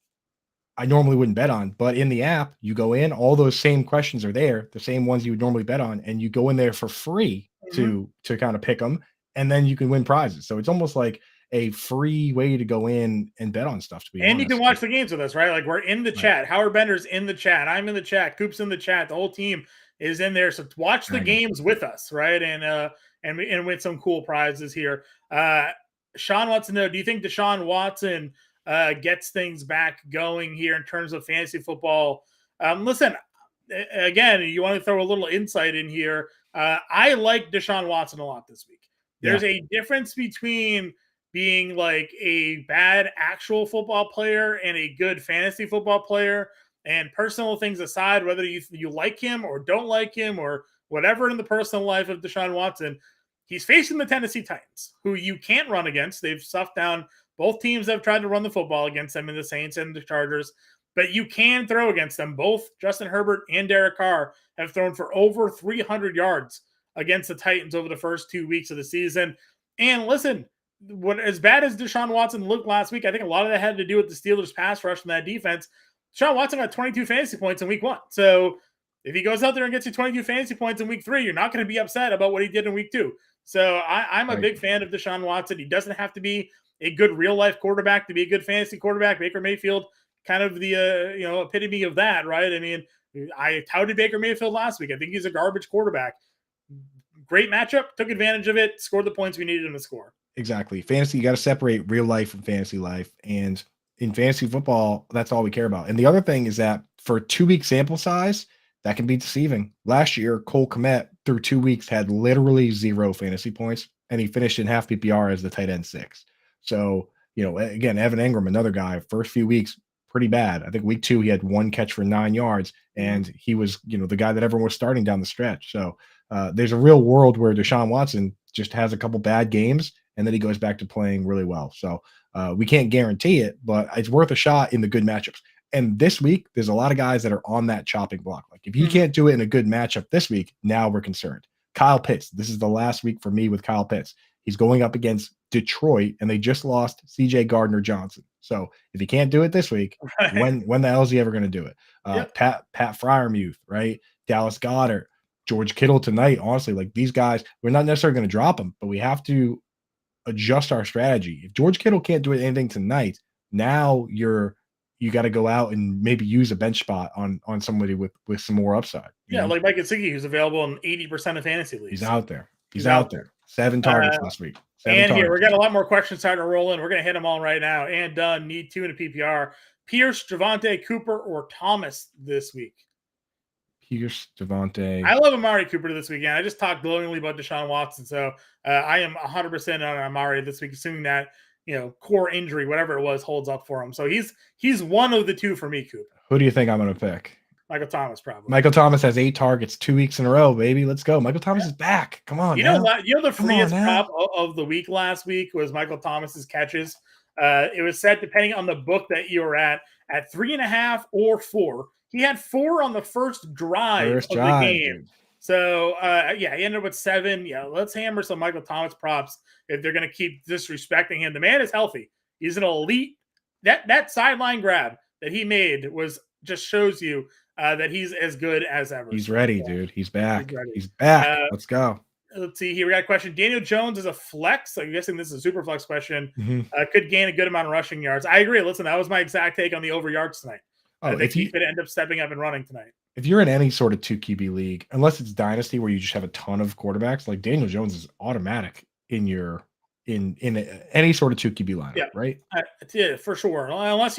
I normally wouldn't bet on. But in the app, you go in, all those same questions are there, the same ones you would normally bet on, and you go in there for free to kind of pick them, and then you can win prizes. So it's almost like a free way to go in and bet on stuff, to be honest. And you can watch the games with us, right? Like, we're in the chat. Howard Bender's in the chat. I'm in the chat. Coop's in the chat. The whole team is in there. So watch the games with us, right? And win some cool prizes here. Sean wants to know, do you think DeSean Watson gets things back going here in terms of fantasy football? Listen, again, you want to throw a little insight in here. I like DeSean Watson a lot this week. There's a difference between being like a bad actual football player and a good fantasy football player. And personal things aside, whether you like him or don't like him or whatever in the personal life of DeSean Watson, he's facing the Tennessee Titans, who you can't run against. They've stuffed down both teams that have tried to run the football against them, in the Saints and the Chargers, but you can throw against them. Both Justin Herbert and Derek Carr have thrown for over 300 yards against the Titans over the first 2 weeks of the season. And listen, as bad as DeSean Watson looked last week, I think a lot of that had to do with the Steelers' pass rush from that defense. DeSean Watson got 22 fantasy points in week 1. So if he goes out there and gets you 22 fantasy points in week 3, you're not going to be upset about what he did in week 2. So I'm a big fan of DeSean Watson. He doesn't have to be a good real-life quarterback to be a good fantasy quarterback. Baker Mayfield, kind of the epitome of that, right? I mean, I touted Baker Mayfield last week. I think he's a garbage quarterback. Great matchup, took advantage of it, scored the points we needed him to score. Exactly. Fantasy, you got to separate real life from fantasy life. And in fantasy football, that's all we care about. And the other thing is that for a 2-week sample size, that can be deceiving. Last year, Cole Kmet through 2 weeks had literally 0 fantasy points, and he finished in half PPR as the tight end 6. So, again, Evan Engram, another guy, first few weeks, pretty bad. I think week 2, he had 1 catch for 9 yards, and he was, the guy that everyone was starting down the stretch. So there's a real world where DeSean Watson just has a couple bad games, and then he goes back to playing really well. So we can't guarantee it, but it's worth a shot in the good matchups. And this week, there's a lot of guys that are on that chopping block. Like, if he can't do it in a good matchup this week, now we're concerned. Kyle Pitts, this is the last week for me with Kyle Pitts. He's going up against Detroit, and they just lost C.J. Gardner-Johnson. So if he can't do it this week, when the hell is he ever going to do it? Pat Freiermuth, right? Dallas Goedert, George Kittle tonight. Honestly, like, these guys, we're not necessarily going to drop them, but we have to adjust our strategy. If George Kittle can't do anything tonight, now you got to go out and maybe use a bench spot on somebody with some more upside. Yeah, like Mike Gesicki, who's available in 80% of fantasy leagues. He's out there. He's out there. 7 targets last week. Here, we got a lot more questions starting to roll in. We're going to hit them all right now. And done. Need 2 in a PPR. Pierce, Javonte, Cooper, or Thomas this week? Pierce, Javonte. I love Amari Cooper this weekend. I just talked glowingly about DeSean Watson. So I am 100% on Amari this week, assuming that, core injury, whatever it was, holds up for him. So he's one of the 2 for me, Cooper. Who do you think I'm going to pick? Michael Thomas, probably. Michael Thomas has 8 targets 2 weeks in a row, baby. Let's go. Michael Thomas is back. Come on, The freest prop of the week last week was Michael Thomas's catches. It was set depending on the book that you were at 3.5 or 4. He had 4 on the first drive of the game. Dude. So, he ended up with 7. Yeah, let's hammer some Michael Thomas props if they're going to keep disrespecting him. The man is healthy. He's an elite. That sideline grab that he made just shows you that he's as good as ever. He's ready, dude. He's back. He's back. Let's go. Let's see here. We got a question. Daniel Jones is a flex. I'm guessing this is a super flex question. Could gain a good amount of rushing yards. I agree. Listen, that was my exact take on the over yards tonight. They could end up stepping up and running tonight. If you're in any sort of 2 QB league, unless it's dynasty where you just have a ton of quarterbacks, like Daniel Jones is automatic in your in any sort of 2 QB lineup, right? Yeah, for sure. Unless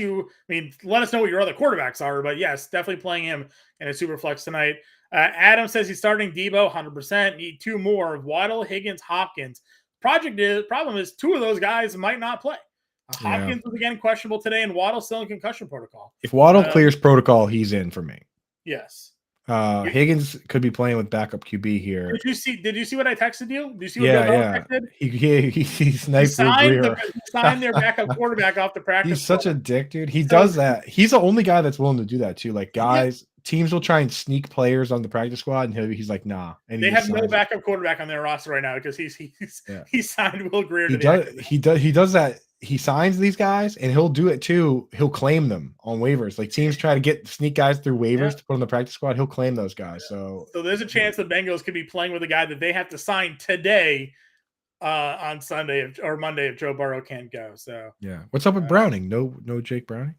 let us know what your other quarterbacks are. But yes, definitely playing him in a super flex tonight. Adam says he's starting Deebo 100%. Need 2 more: Waddle, Higgins, Hopkins. Problem is 2 of those guys might not play. Hopkins was again questionable today, and Waddle still in concussion protocol. If Waddle clears protocol, he's in for me. Yes. Higgins could be playing with backup QB here. Did you see what I texted you? Did you see what I texted? He sniped he signed their backup quarterback off the practice. He's such a dick, dude. He does that. He's the only guy that's willing to do that too. Like teams will try and sneak players on the practice squad, and he's like, nah. And they have no backup quarterback on their roster right now because he signed Will Greer. He does that. He signs these guys, and he'll do it too. He'll claim them on waivers. Like teams try to sneak guys through waivers to put on the practice squad. He'll claim those guys. So there's a chance the Bengals could be playing with a guy that they have to sign today on Sunday or Monday if Joe Burrow can't go. So what's up with Browning? No Jake Browning.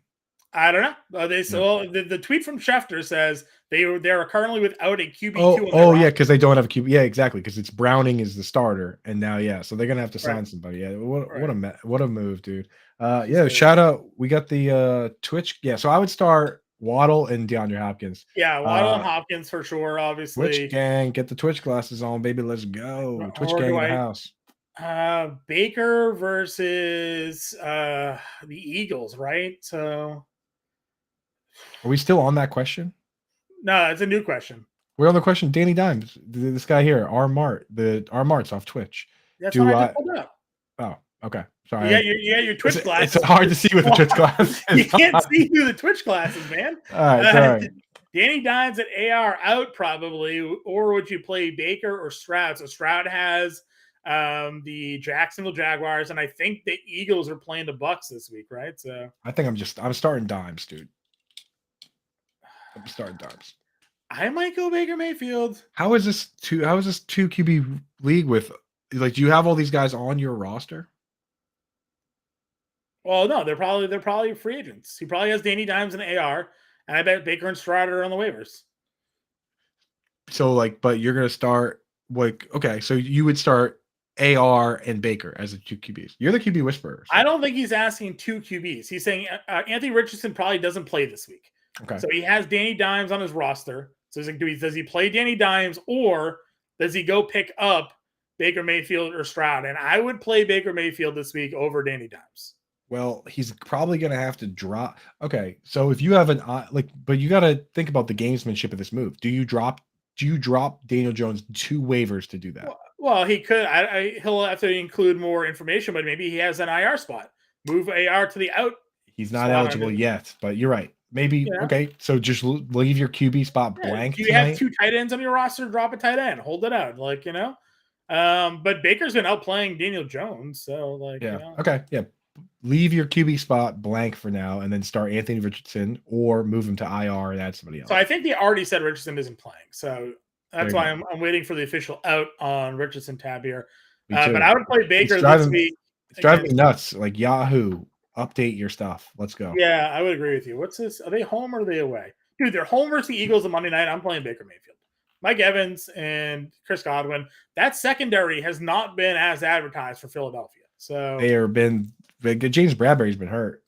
I don't know. The tweet from Schefter says they are currently without a QB2. Because they don't have a QB. Yeah, exactly. Because it's Browning is the starter, and now so they're gonna have to sign somebody. Yeah, what a move, dude. Shout out. We got the Twitch. Yeah, so I would start Waddle and DeAndre Hopkins. Yeah, Waddle and Hopkins for sure. Obviously, Twitch gang, get the Twitch glasses on, baby. Let's go. Twitch gang in the house. Baker versus the Eagles, right? So. Are we still on that question? No, it's a new question. We're on the question. Danny Dimes, this guy here, R Mart's off Twitch. That's what I just pulled up. Oh, okay. Sorry. Yeah, your Twitch glasses. It's hard to see with the Twitch glasses. You can't see through the Twitch glasses, man. All right, sorry. Danny Dimes at AR out probably, or would you play Baker or Stroud? So Stroud has the Jacksonville Jaguars, and I think the Eagles are playing the Bucks this week, right? So I think I'm starting Dimes, dude. I'm starting Dimes. I might go Baker Mayfield. How is this 2 QB league with do you have all these guys on your roster? Well, no, they're probably free agents. He probably has Danny Dimes and AR, and I bet Baker and Stroud are on the waivers. So but you're gonna start so you would start AR and Baker as the 2 QBs. You're the QB whisperer. So. I don't think he's asking 2 QBs. He's saying Anthony Richardson probably doesn't play this week. Okay. So he has Danny Dimes on his roster. So does he play Danny Dimes or does he go pick up Baker Mayfield or Stroud? And I would play Baker Mayfield this week over Danny Dimes. Well, he's probably going to have to drop. Okay. So if you have but you got to think about the gamesmanship of this move. Do you drop Daniel Jones 2 waivers to do that? Well, he could. He'll have to include more information, but maybe he has an IR spot. Move AR to the out. He's not eligible yet, but you're right. Maybe okay. So just leave your QB spot blank. Do you have 2 tight ends on your roster? Drop a tight end. Hold it out, But Baker's been outplaying Daniel Jones, so Okay, yeah. Leave your QB spot blank for now, and then start Anthony Richardson, or move him to IR and add somebody else. So I think they already said Richardson isn't playing, so that's why I'm waiting for the official out on Richardson tab here. But I would play Baker this week. It's driving me nuts. Like Yahoo. Update your stuff. Let's go. Yeah, I would agree with you. What's this? Are they home or are they away? Dude, they're home versus the Eagles on Monday night. I'm playing Baker Mayfield. Mike Evans and Chris Godwin. That secondary has not been as advertised for Philadelphia. So James Bradbury's been hurt.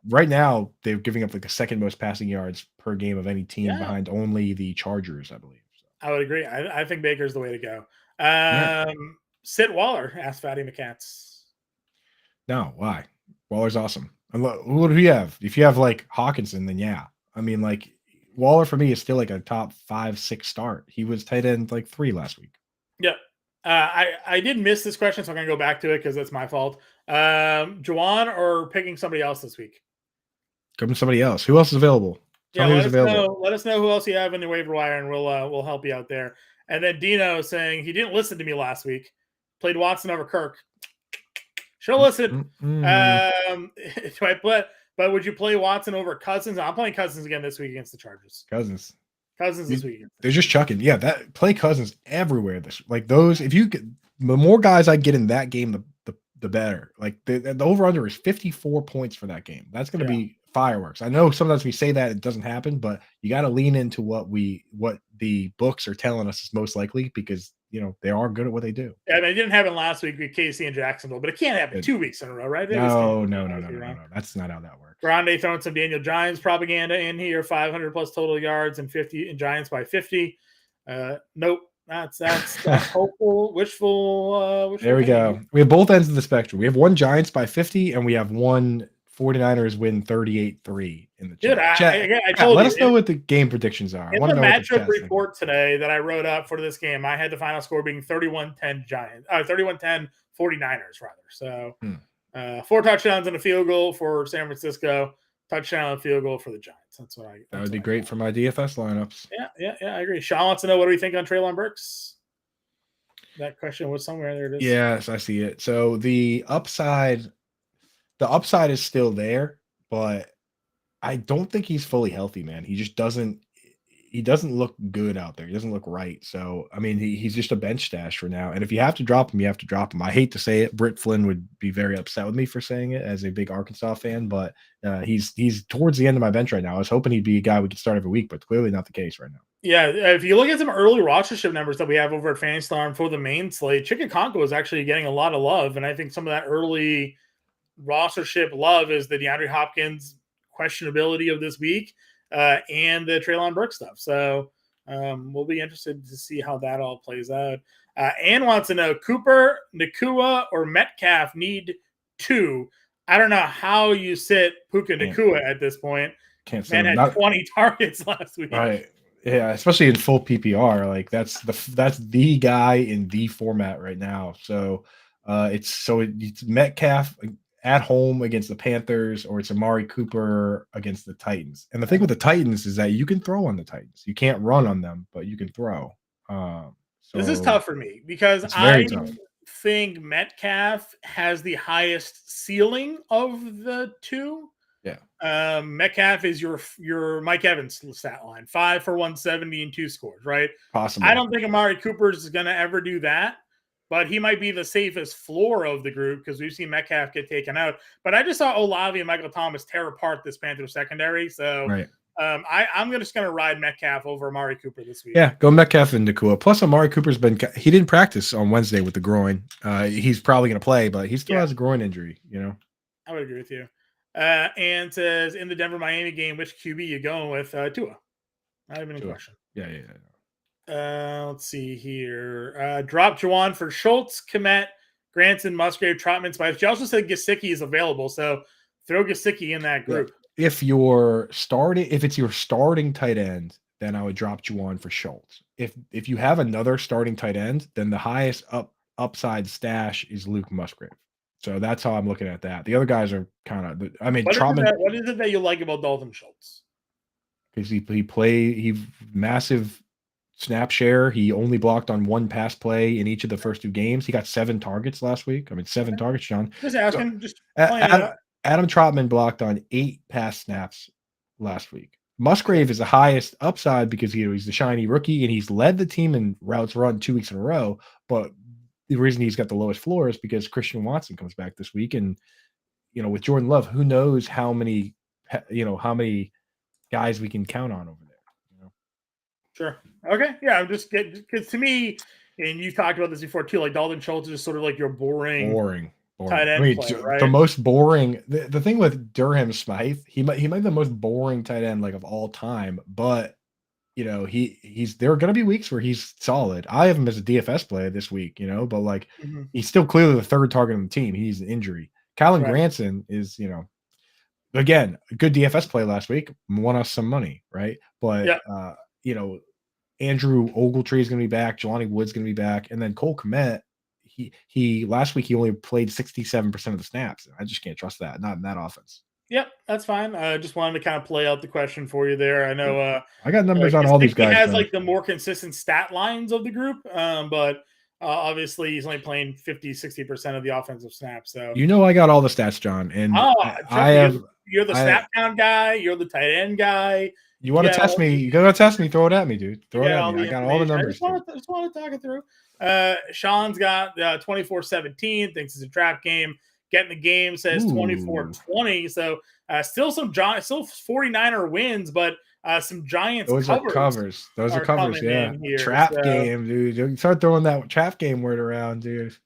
Right now they're giving up the second most passing yards per game of any team behind only the Chargers, I believe. So. I would agree. I think Baker's the way to go. Sit Waller, asked Fatty McCats. No, why? Waller's awesome. What do you have? If you have Hawkinson, then I mean, like Waller for me is still like a top 5-6 start. He was tight end like 3 last week. Yep. I did miss this question, so I'm gonna go back to it because that's my fault. Juwan or picking somebody else this week? Come to somebody else. Who else is available? Tell me who's available. Let us know who else you have in the waiver wire, and we'll help you out there. And then Dino saying he didn't listen to me last week. Played Watson over Kirk. Should have listened. But would you play Watson over Cousins? I'm playing Cousins again this week against the Chargers. Cousins this week. They're just chucking. Yeah, that play Cousins everywhere. Like those. If you get the more guys I get in that game, the better. Like the over under is 54 points for that game. That's going to be fireworks. I know sometimes we say that it doesn't happen, but you got to lean into what the books are telling us is most likely because they are good at what they do. Yeah, I mean, it didn't happen last week with KC and Jacksonville, but it can't happen 2 weeks in a row, right? No. That's not how that works. Grande throwing some Daniel Jones propaganda in here, 500 plus total yards and 50 and Giants by 50. Nope. That's hopeful, wishful. There we go. We have both ends of the spectrum. We have one Giants by 50, and we have one 49ers win 38-3 in the chat. Dude, I told let us know what the game predictions are. In the matchup report today that I wrote up for this game, I had the final score being 31-10 Giants, 31-10 49ers rather. So 4 touchdowns and a field goal for San Francisco, touchdown and field goal for the Giants. That would be great for my DFS lineups. Yeah, I agree. Sean wants to know, what do we think on Treylon Burks? That question was somewhere. There it is. Yes, I see it. So the upside is still there, but I don't think he's fully healthy, man. He just doesn't look good out there. He doesn't look right. So, I mean, he's just a bench stash for now. And if you have to drop him, you have to drop him. I hate to say it. Britt Flynn would be very upset with me for saying it as a big Arkansas fan, but he's towards the end of my bench right now. I was hoping he'd be a guy we could start every week, but clearly not the case right now. Yeah, if you look at some early rostership numbers that we have over at Fantasy Star for the main slate, Chicken is actually getting a lot of love. And I think some of that early rostership love is the DeAndre Hopkins questionability of this week and the Treylon Burks stuff. So we'll be interested to see how that all plays out. Ann wants to know, Cooper, Nacua, or Metcalf need 2. I don't know how you sit Puka Nacua at this point. Can't say Man had 20 targets last week. Right. Yeah, especially in full PPR. Like that's the guy in the format right now. So it's Metcalf at home against the Panthers, or it's Amari Cooper against the Titans. And the thing with the Titans is that you can throw on the Titans. You can't run on them, but you can throw. This is tough for me because I think Metcalf has the highest ceiling of the 2. Yeah. Metcalf is your Mike Evans stat line, 5 for 170 and 2 scores, right? Possible. I don't think Amari Cooper is going to ever do that. But he might be the safest floor of the group because we've seen Metcalf get taken out. But I just saw Olave and Michael Thomas tear apart this Panthers secondary. So I'm just going to ride Metcalf over Amari Cooper this week. Yeah, go Metcalf and Nacua. Plus, Amari Cooper's he didn't practice on Wednesday with the groin. He's probably going to play, but he still has a groin injury, I would agree with you. And says, in the Denver-Miami game, which QB you going with? Tua. Not even a question. Yeah. Let's see here. Drop Juwan for Schultz, Kmet, Granson, Musgrave, Trotman, Spice. She also said Gesicki is available, so throw Gesicki in that group. Yeah. If it's your starting tight end, then I would drop Juwan for Schultz. If you have another starting tight end, then the highest upside stash is Luke Musgrave. So that's how I'm looking at that. The other guys are kind of. Trotman. What is it that you like about Dalton Schultz? Because he massive snap share. He only blocked on 1 pass play in each of the first 2 games. He got 7 targets last week. 7 targets, John. Just asking. Adam Trotman blocked on 8 pass snaps last week. Musgrave is the highest upside because he's the shiny rookie and he's led the team in routes run 2 weeks in a row. But the reason he's got the lowest floor is because Christian Watson comes back this week, and with Jordan Love, who knows how many guys we can count on over there. Sure. Okay. Yeah, I'm just getting, because to me, and you talked about this before too, like Dalton Schultz is sort of like your boring tight end player, right? The most boring. The thing with Durham Smythe, he might be the most boring tight end of all time, but there are going to be weeks where he's solid. I have him as a DFS play this week, but he's still clearly the 3rd target on the team. He needs an injury. Kyron Granson is, again, a good DFS play last week, won us some money, right? But Yeah. Andrew Ogletree is going to be back, Jelani Wood's going to be back, and then Cole Kmet. He last week he only played 67% of the snaps. I just can't trust that. Not in that offense. Yep, that's fine. I just wanted to kind of play out the question for you there. I know I got numbers on all these Gesicki guys. has Bro. like the more consistent stat lines of the group, but obviously he's only playing 50-60% of the offensive snaps. So I got all the stats, John, and I have. You're the snap count guy. You're the tight end guy. You want to test me? You gotta test me. Throw it at me, dude. Throw it at me. I got all the numbers. I just want to talk it through. Sean's got 24-17. Thinks it's a trap game. Getting the game says 24-20. So still 49er wins, but some Giants Those are covers. Those are covers. Yeah. Trap game, dude. You start throwing that trap game word around, dude.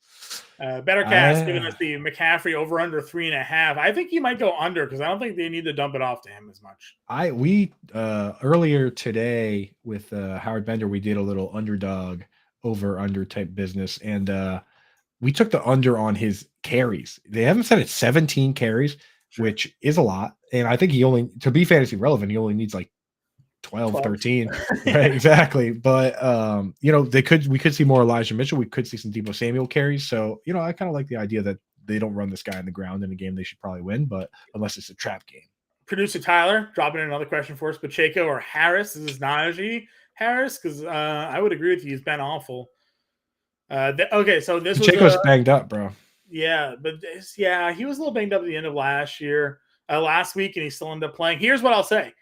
Bettercast giving us the McCaffrey over under 3.5. I think he might go under because I don't think they need to dump it off to him as much. We earlier today with Howard Bender, we did a little underdog over under type business, and we took the under on his carries. They haven't said it's 17 carries, which is a lot, and I think he only, to be fantasy relevant, he only needs like 12. 13. Right, exactly. But we could see more Elijah Mitchell. We could see some Deebo Samuel carries. So, I kind of like the idea that they don't run this guy in the ground in a game they should probably win, but unless it's a trap game. Producer Tyler dropping in another question for us: Pacheco or Harris? This is Najee Harris, because I would agree with you. He's been awful. Okay, so this Pacheco's banged up, bro. Yeah, but he was a little banged up at the end of last week, and he still ended up playing. Here's what I'll say.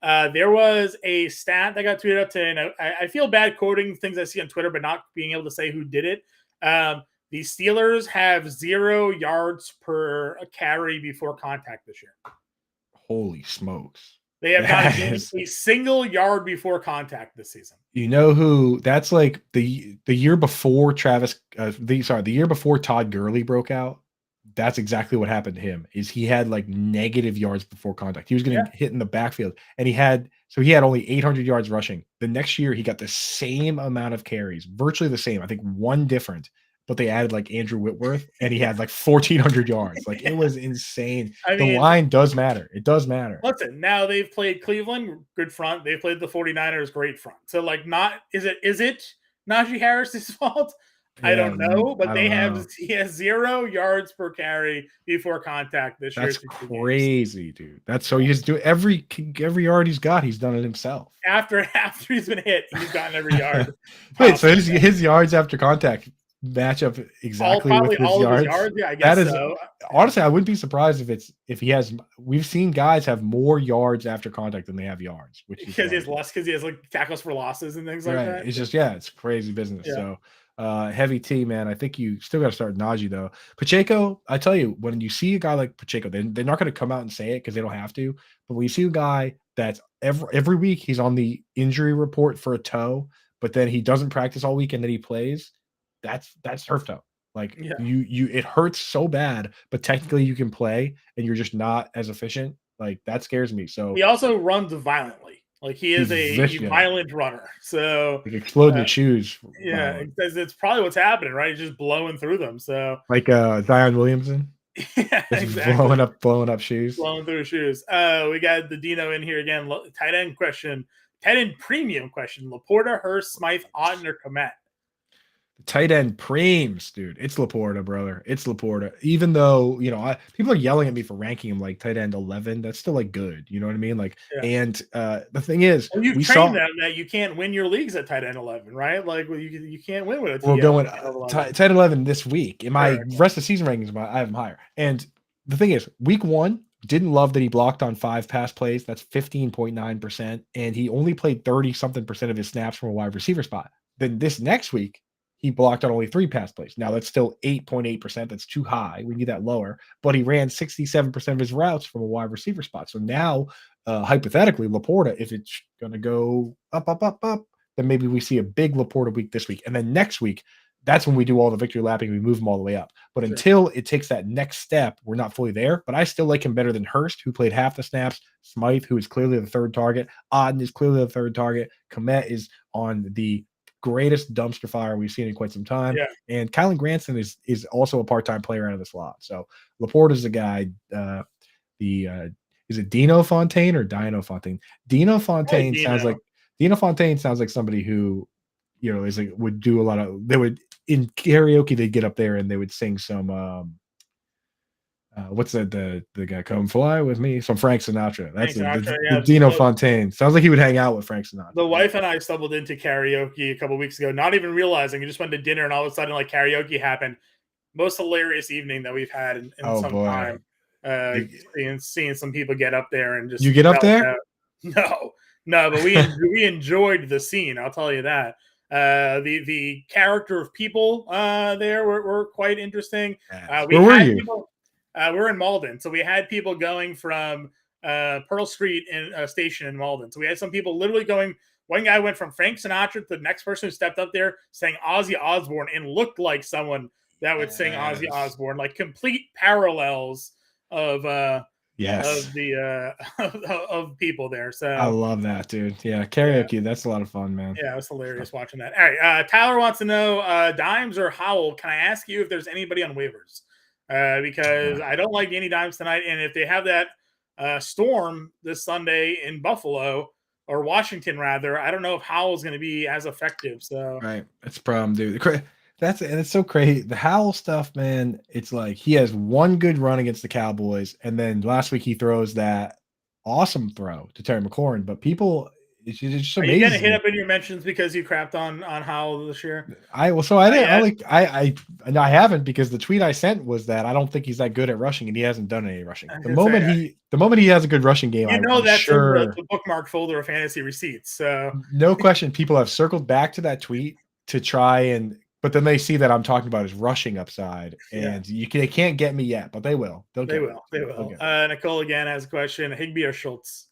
There was a stat that got tweeted out today, and I feel bad quoting things I see on Twitter, but not being able to say who did it. The Steelers have 0 yards per carry before contact this year. Holy smokes. They have not gained a single yard before contact this season. You know who? That's like the year before the year before Todd Gurley broke out. That's exactly what happened to him. Is he had like negative yards before contact. He was getting hit in the backfield, and he had only 800 yards rushing. The next year, he got the same amount of carries, virtually the same. I think one different, but they added like Andrew Whitworth, and he had like 1,400 yards. Like it was insane. The line does matter. It does matter. Listen, now they've played Cleveland, good front. They played the 49ers, great front. So like, is it Najee Harris's fault? I don't know, but he has 0 yards per carry before contact this year. That's crazy, dude. That's so he's doing every yard he's got, he's done it himself. After he's been hit, he's gotten every yard. Wait, so his yards after contact match up exactly with his yards? Yeah, I guess so. Honestly, I wouldn't be surprised if he has. We've seen guys have more yards after contact than they have yards, which because he has like tackles for losses and things like that. It's just it's crazy business. Yeah. So. Heavy T, man. I think you still got to start Najee though. Pacheco, I tell you, when you see a guy like Pacheco, they're not going to come out and say it because they don't have to. But when you see a guy that's every week he's on the injury report for a toe, but then he doesn't practice all week and then he plays, that's turf toe. Like it hurts so bad, but technically you can play and you're just not as efficient. Like that scares me. So he also runs violently. Like he is a violent runner, so like exploding shoes. Yeah, it's probably what's happening, right? He's just blowing through them. So like Zion Williamson, exactly. blowing up shoes, blowing through shoes. We got the Dino in here again. Tight end premium question: Laporte, Hurst, Smythe, Otten, or Kmet? Tight end preems, dude. It's Laporte, brother. It's Laporte. Even though, people are yelling at me for ranking him like tight end 11. That's still like good. You know what I mean? Like, and the thing is, you've trained them that you can't win your leagues at tight end 11, right? Like, you can't win with a we're going tight 11 this week. In my rest of the season rankings, I have him higher. And the thing is, week 1, didn't love that he blocked on 5 pass plays. That's 15.9%. And he only played 30-something% of his snaps from a wide receiver spot. Then this next week, he blocked on only 3 pass plays. Now that's still 8.8%. That's too high. We need that lower. But he ran 67% of his routes from a wide receiver spot. So now, hypothetically, Laporta, if it's going to go up, then maybe we see a big Laporta week this week. And then next week, that's when we do all the victory lapping. We move him all the way up. But until it takes that next step, we're not fully there. But I still like him better than Hurst, who played half the snaps. Smythe, who is clearly the third target. Otten is clearly the third target. Kmet is on the greatest dumpster fire we've seen in quite some time. Yeah. And Kylan Granson is also a part-time player out of the slot. So Laporte is the guy. The is it Dino Fontaine or Dino Fontaine? Dino Fontaine sounds Dino. like somebody who, is like would do a lot of. They would in karaoke. They'd get up there and they would sing some. What's that? The guy come fly with me? Some Frank Sinatra. That's the Dino Fontaine. Sounds like he would hang out with Frank Sinatra. The wife and I stumbled into karaoke a couple weeks ago, not even realizing. We just went to dinner, and all of a sudden, like karaoke happened. Most hilarious evening that we've had in some time. Seeing some people get up there and just you get up there. No, but we enjoyed the scene. I'll tell you that. The character of people there were quite interesting. Where were you? We're in Malden, so we had people going from Pearl Street station in Malden. So we had some people literally going. One guy went from Frank Sinatra to the next person who stepped up there saying Ozzy Osbourne and looked like someone that would sing Ozzy Osbourne, like complete parallels of of people there. So I love that, dude. Yeah, karaoke, that's a lot of fun, man. Yeah, it was hilarious watching that. All right, Tyler wants to know Dimes or Howell. Can I ask you if there's anybody on waivers? Because I don't like any Dimes tonight, and if they have that storm this Sunday in Buffalo or Washington, rather, I don't know if Howell's going to be as effective. So right, that's a problem, dude. It's so crazy. The Howell stuff, man. It's like he has one good run against the Cowboys, and then last week he throws that awesome throw to Terry McLaurin. But people, it's just amazing. Are you gonna hit up in your mentions because you crapped on Howell this year? I haven't, because the tweet I sent was that I don't think he's that good at rushing, and he hasn't done any rushing. The moment he has a good rushing game, that's sure in the bookmark folder of fantasy receipts. So no question, people have circled back to that tweet to try and. But then they see that I'm talking about his rushing upside, and they can't get me yet, but they will. They will. Nicole again has a question: Higbee or Schultz?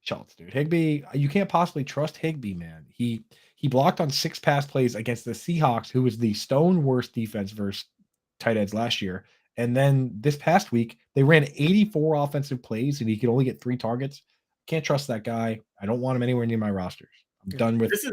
Schultz, dude. Higbee, you can't possibly trust Higbee, man. He blocked on 6 pass plays against the Seahawks, who was the stone worst defense versus tight ends last year. And then this past week, they ran 84 offensive plays, and he could only get 3 targets. Can't trust that guy. I don't want him anywhere near my rosters. I'm done with this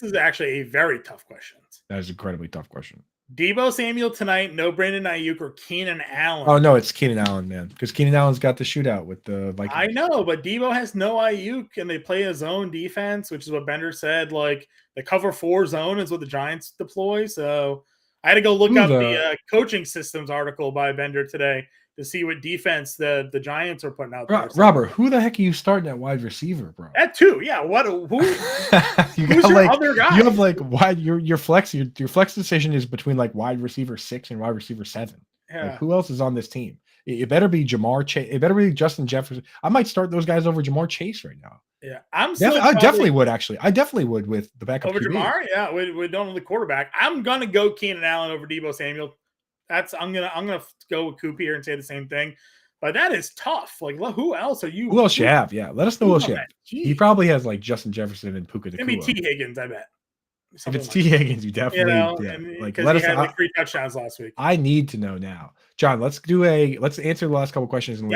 is actually a very tough question. That is an incredibly tough question. Deebo Samuel tonight, no Brandon Ayuk or Keenan Allen. Oh no, it's Keenan Allen, man, because Keenan Allen's got the shootout with the Vikings. I know, but Deebo has no Ayuk, and they play a zone defense, which is what Bender said. Like the cover 4 zone is what the Giants deploy. So I had to go look up the coaching systems article by Bender today to see what defense the Giants are putting out there. Robert, who the heck are you starting at wide receiver, bro? That too, yeah. Who's your other guy? You have like wide your flex decision is between like wide receiver 6 and wide receiver 7. Yeah. Like, who else is on this team? It better be Jamar Chase. It better be Justin Jefferson. I might start those guys over Jamar Chase right now. Yeah, I definitely would actually. I definitely would with the backup over QB. Jamar. Yeah, we don't know the quarterback. I'm gonna go Keenan Allen over Deebo Samuel. I'm gonna go with Coop here and say the same thing, but that is tough. Like, who else are you? Who else you have? Yeah, let us know who else you have. He probably has like Justin Jefferson and Puka. Maybe T Higgins, I bet. If it's T Higgins, you definitely let us know. He had 3 touchdowns last week. I need to know now, John. Let's answer the last couple questions. And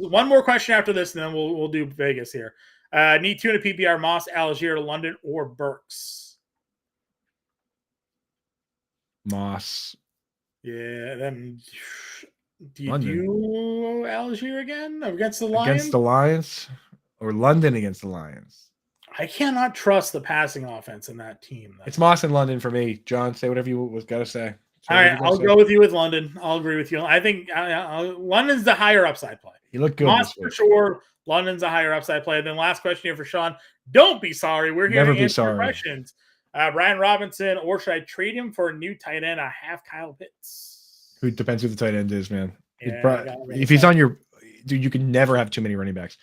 one more question after this, and then we'll do Vegas here. Need 2 in a PPR: Moss, Algier, London, or Burks. Moss. Yeah, then do you do Algier again against the Lions? Against the Lions, or London against the Lions? I cannot trust the passing offense in that team. It's Moss in London for me. John, say whatever you was got to say. All right, I'll go with you with London. I'll agree with you. I think London's the higher upside play. He looked good. Moss for sure. London's a higher upside play. Then last question here for Sean. Don't be sorry. We're here to answer questions. Brian Robinson, or should I trade him for a new tight end? I have Kyle Pitts. Who depends who the tight end is, man. Yeah, if he's on your dude, you can never have too many running backs.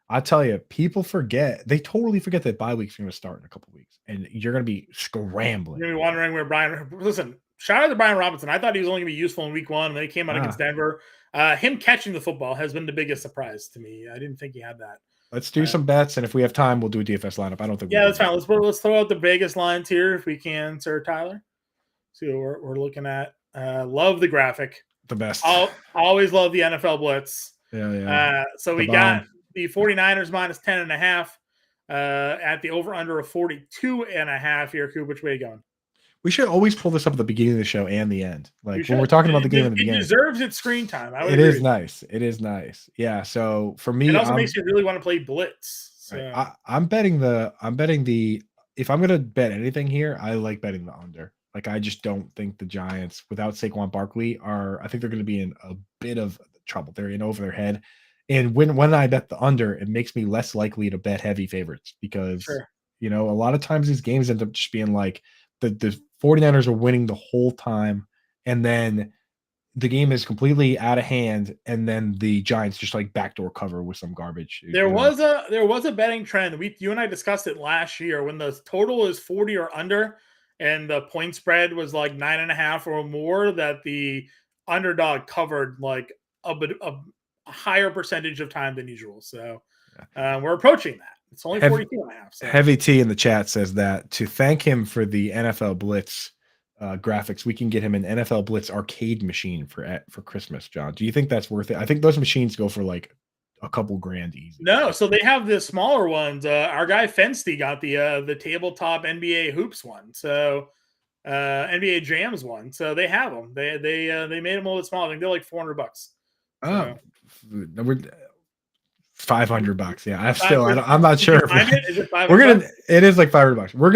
I tell you, people forget. They totally forget that bye week's going to start in a couple weeks, and you're going to be scrambling. You're going to be wondering where Brian. Listen, shout out to Brian Robinson. I thought he was only going to be useful in week 1, and then he came out against Denver. Him catching the football has been the biggest surprise to me. I didn't think he had that. Let's do some bets, and if we have time, we'll do a DFS lineup. I don't think. Yeah, that's fine. Let's throw out the Vegas lines here if we can, Sir Tyler. See what we're looking at. Love the graphic. The best. Always love the NFL blitz. Yeah. So we got the 49ers minus 10.5 at the over under of 42.5 here. Coop, which way are you going? We should always pull this up at the beginning of the show and the end. Like when we're should. talking about the game in the It beginning. deserves its screen time. I would It agree is with nice. It is nice. Yeah. So for me, you. It also makes you really want to play blitz. So. right, I'm betting the if I'm gonna bet anything here, I like betting the under. Like I just don't think the Giants without Saquon Barkley I think they're gonna be in a bit of trouble. They're in over their head. And when I bet the under, it makes me less likely to bet heavy favorites because Sure. a lot of times these games end up just being like the 49ers are winning the whole time, and then the game is completely out of hand, and then the Giants just like backdoor cover with some garbage. There was a betting trend. You and I discussed it last year when the total is 40 or under, and the point spread was like 9.5 or more. That the underdog covered like a higher percentage of time than usual. So we're approaching that. It's only 42.5. So. Heavy T in the chat says that to thank him for the NFL Blitz graphics, we can get him an NFL Blitz arcade machine for Christmas. John, do you think that's worth it? I think those machines go for like a couple grand easy. No, so they have the smaller ones. Our guy Fensty got the tabletop NBA hoops one. So NBA Jams one. So they have them. They made them a little bit smaller. I think they're like $400. Oh, we're $500. Yeah, I'm not sure. Is it it is like $500. We're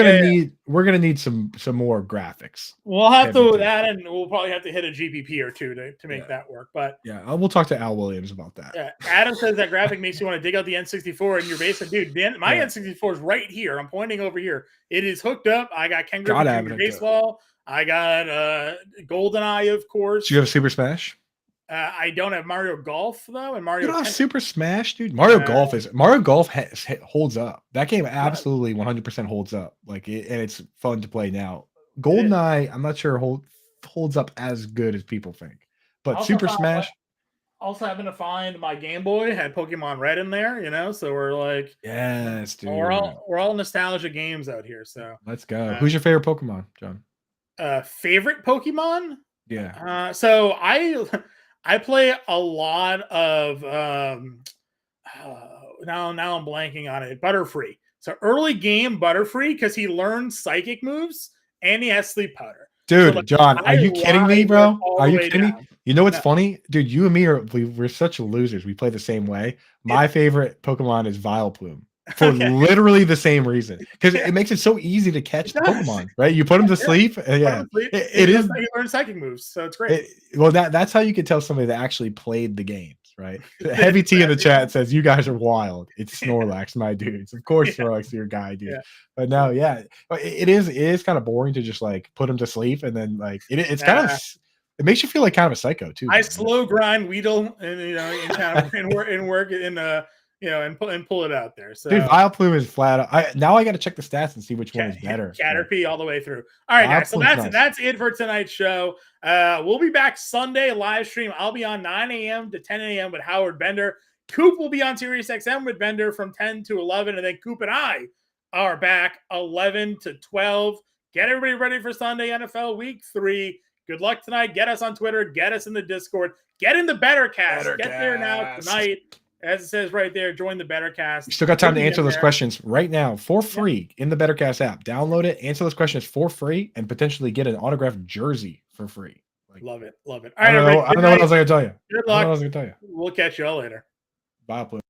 gonna need some more graphics. We'll have to that, and we'll probably have to hit a GPP or two to make that work. But yeah, we'll talk to Al Williams about that. Yeah, Adam says that graphic makes you want to dig out the N64 in your basement, dude. My N64 is right here. I'm pointing over here. It is hooked up. I got Ken Griffey baseball. I got GoldenEye, of course. Do you have Super Smash? I don't have Mario Golf though, and Mario. You don't have Super Smash, dude. Mario Golf holds up. That game absolutely 100% holds up. Like and it's fun to play now. GoldenEye, I'm not sure holds up as good as people think, but Super Smash. Also, having to find my Game Boy had Pokemon Red in there, so we're like, yes, dude. We're all nostalgia games out here. So let's go. Who's your favorite Pokemon, John? Favorite Pokemon? Yeah. So I play a lot of now I'm blanking on it. Butterfree. So early game Butterfree because he learns psychic moves and he has sleep powder. Dude, so John, are you kidding me, bro? Are you kidding me? You know what's funny? Dude, you and me we're such losers. We play the same way. My favorite Pokemon is Vileplume. For literally the same reason, because it makes it so easy to catch the Pokemon, right? You put them to sleep, it is. You learn psychic moves, so it's great. That's how you can tell somebody that actually played the games, right? Heavy T in the chat says you guys are wild. It's Snorlax, my dudes. Of course, Snorlax is your guy, dude. Yeah. But no, it is kind of boring to just like put them to sleep, and then like it's kind of. It makes you feel like kind of a psycho too. I slow grind Weedle, and work and pull it out there. So, dude, Vileplume is flat. Now I got to check the stats and see which one is better. Caterpie all the way through. All right, guys. So that's it for tonight's show. We'll be back Sunday live stream. I'll be on 9 a.m. to 10 a.m. with Howard Bender. Coop will be on Sirius XM with Bender from 10 to 11, and then Coop and I are back 11 to 12. Get everybody ready for Sunday NFL Week 3. Good luck tonight. Get us on Twitter. Get us in the Discord. Get in the Bettercast. Get there now tonight. As it says right there, join the Bettercast. You still got time to answer those questions right now for free in the Bettercast app. Download it, answer those questions for free, and potentially get an autographed jersey for free. Love it. All right, I don't know what else I can tell you. Good luck. We'll catch you all later. Bye, please.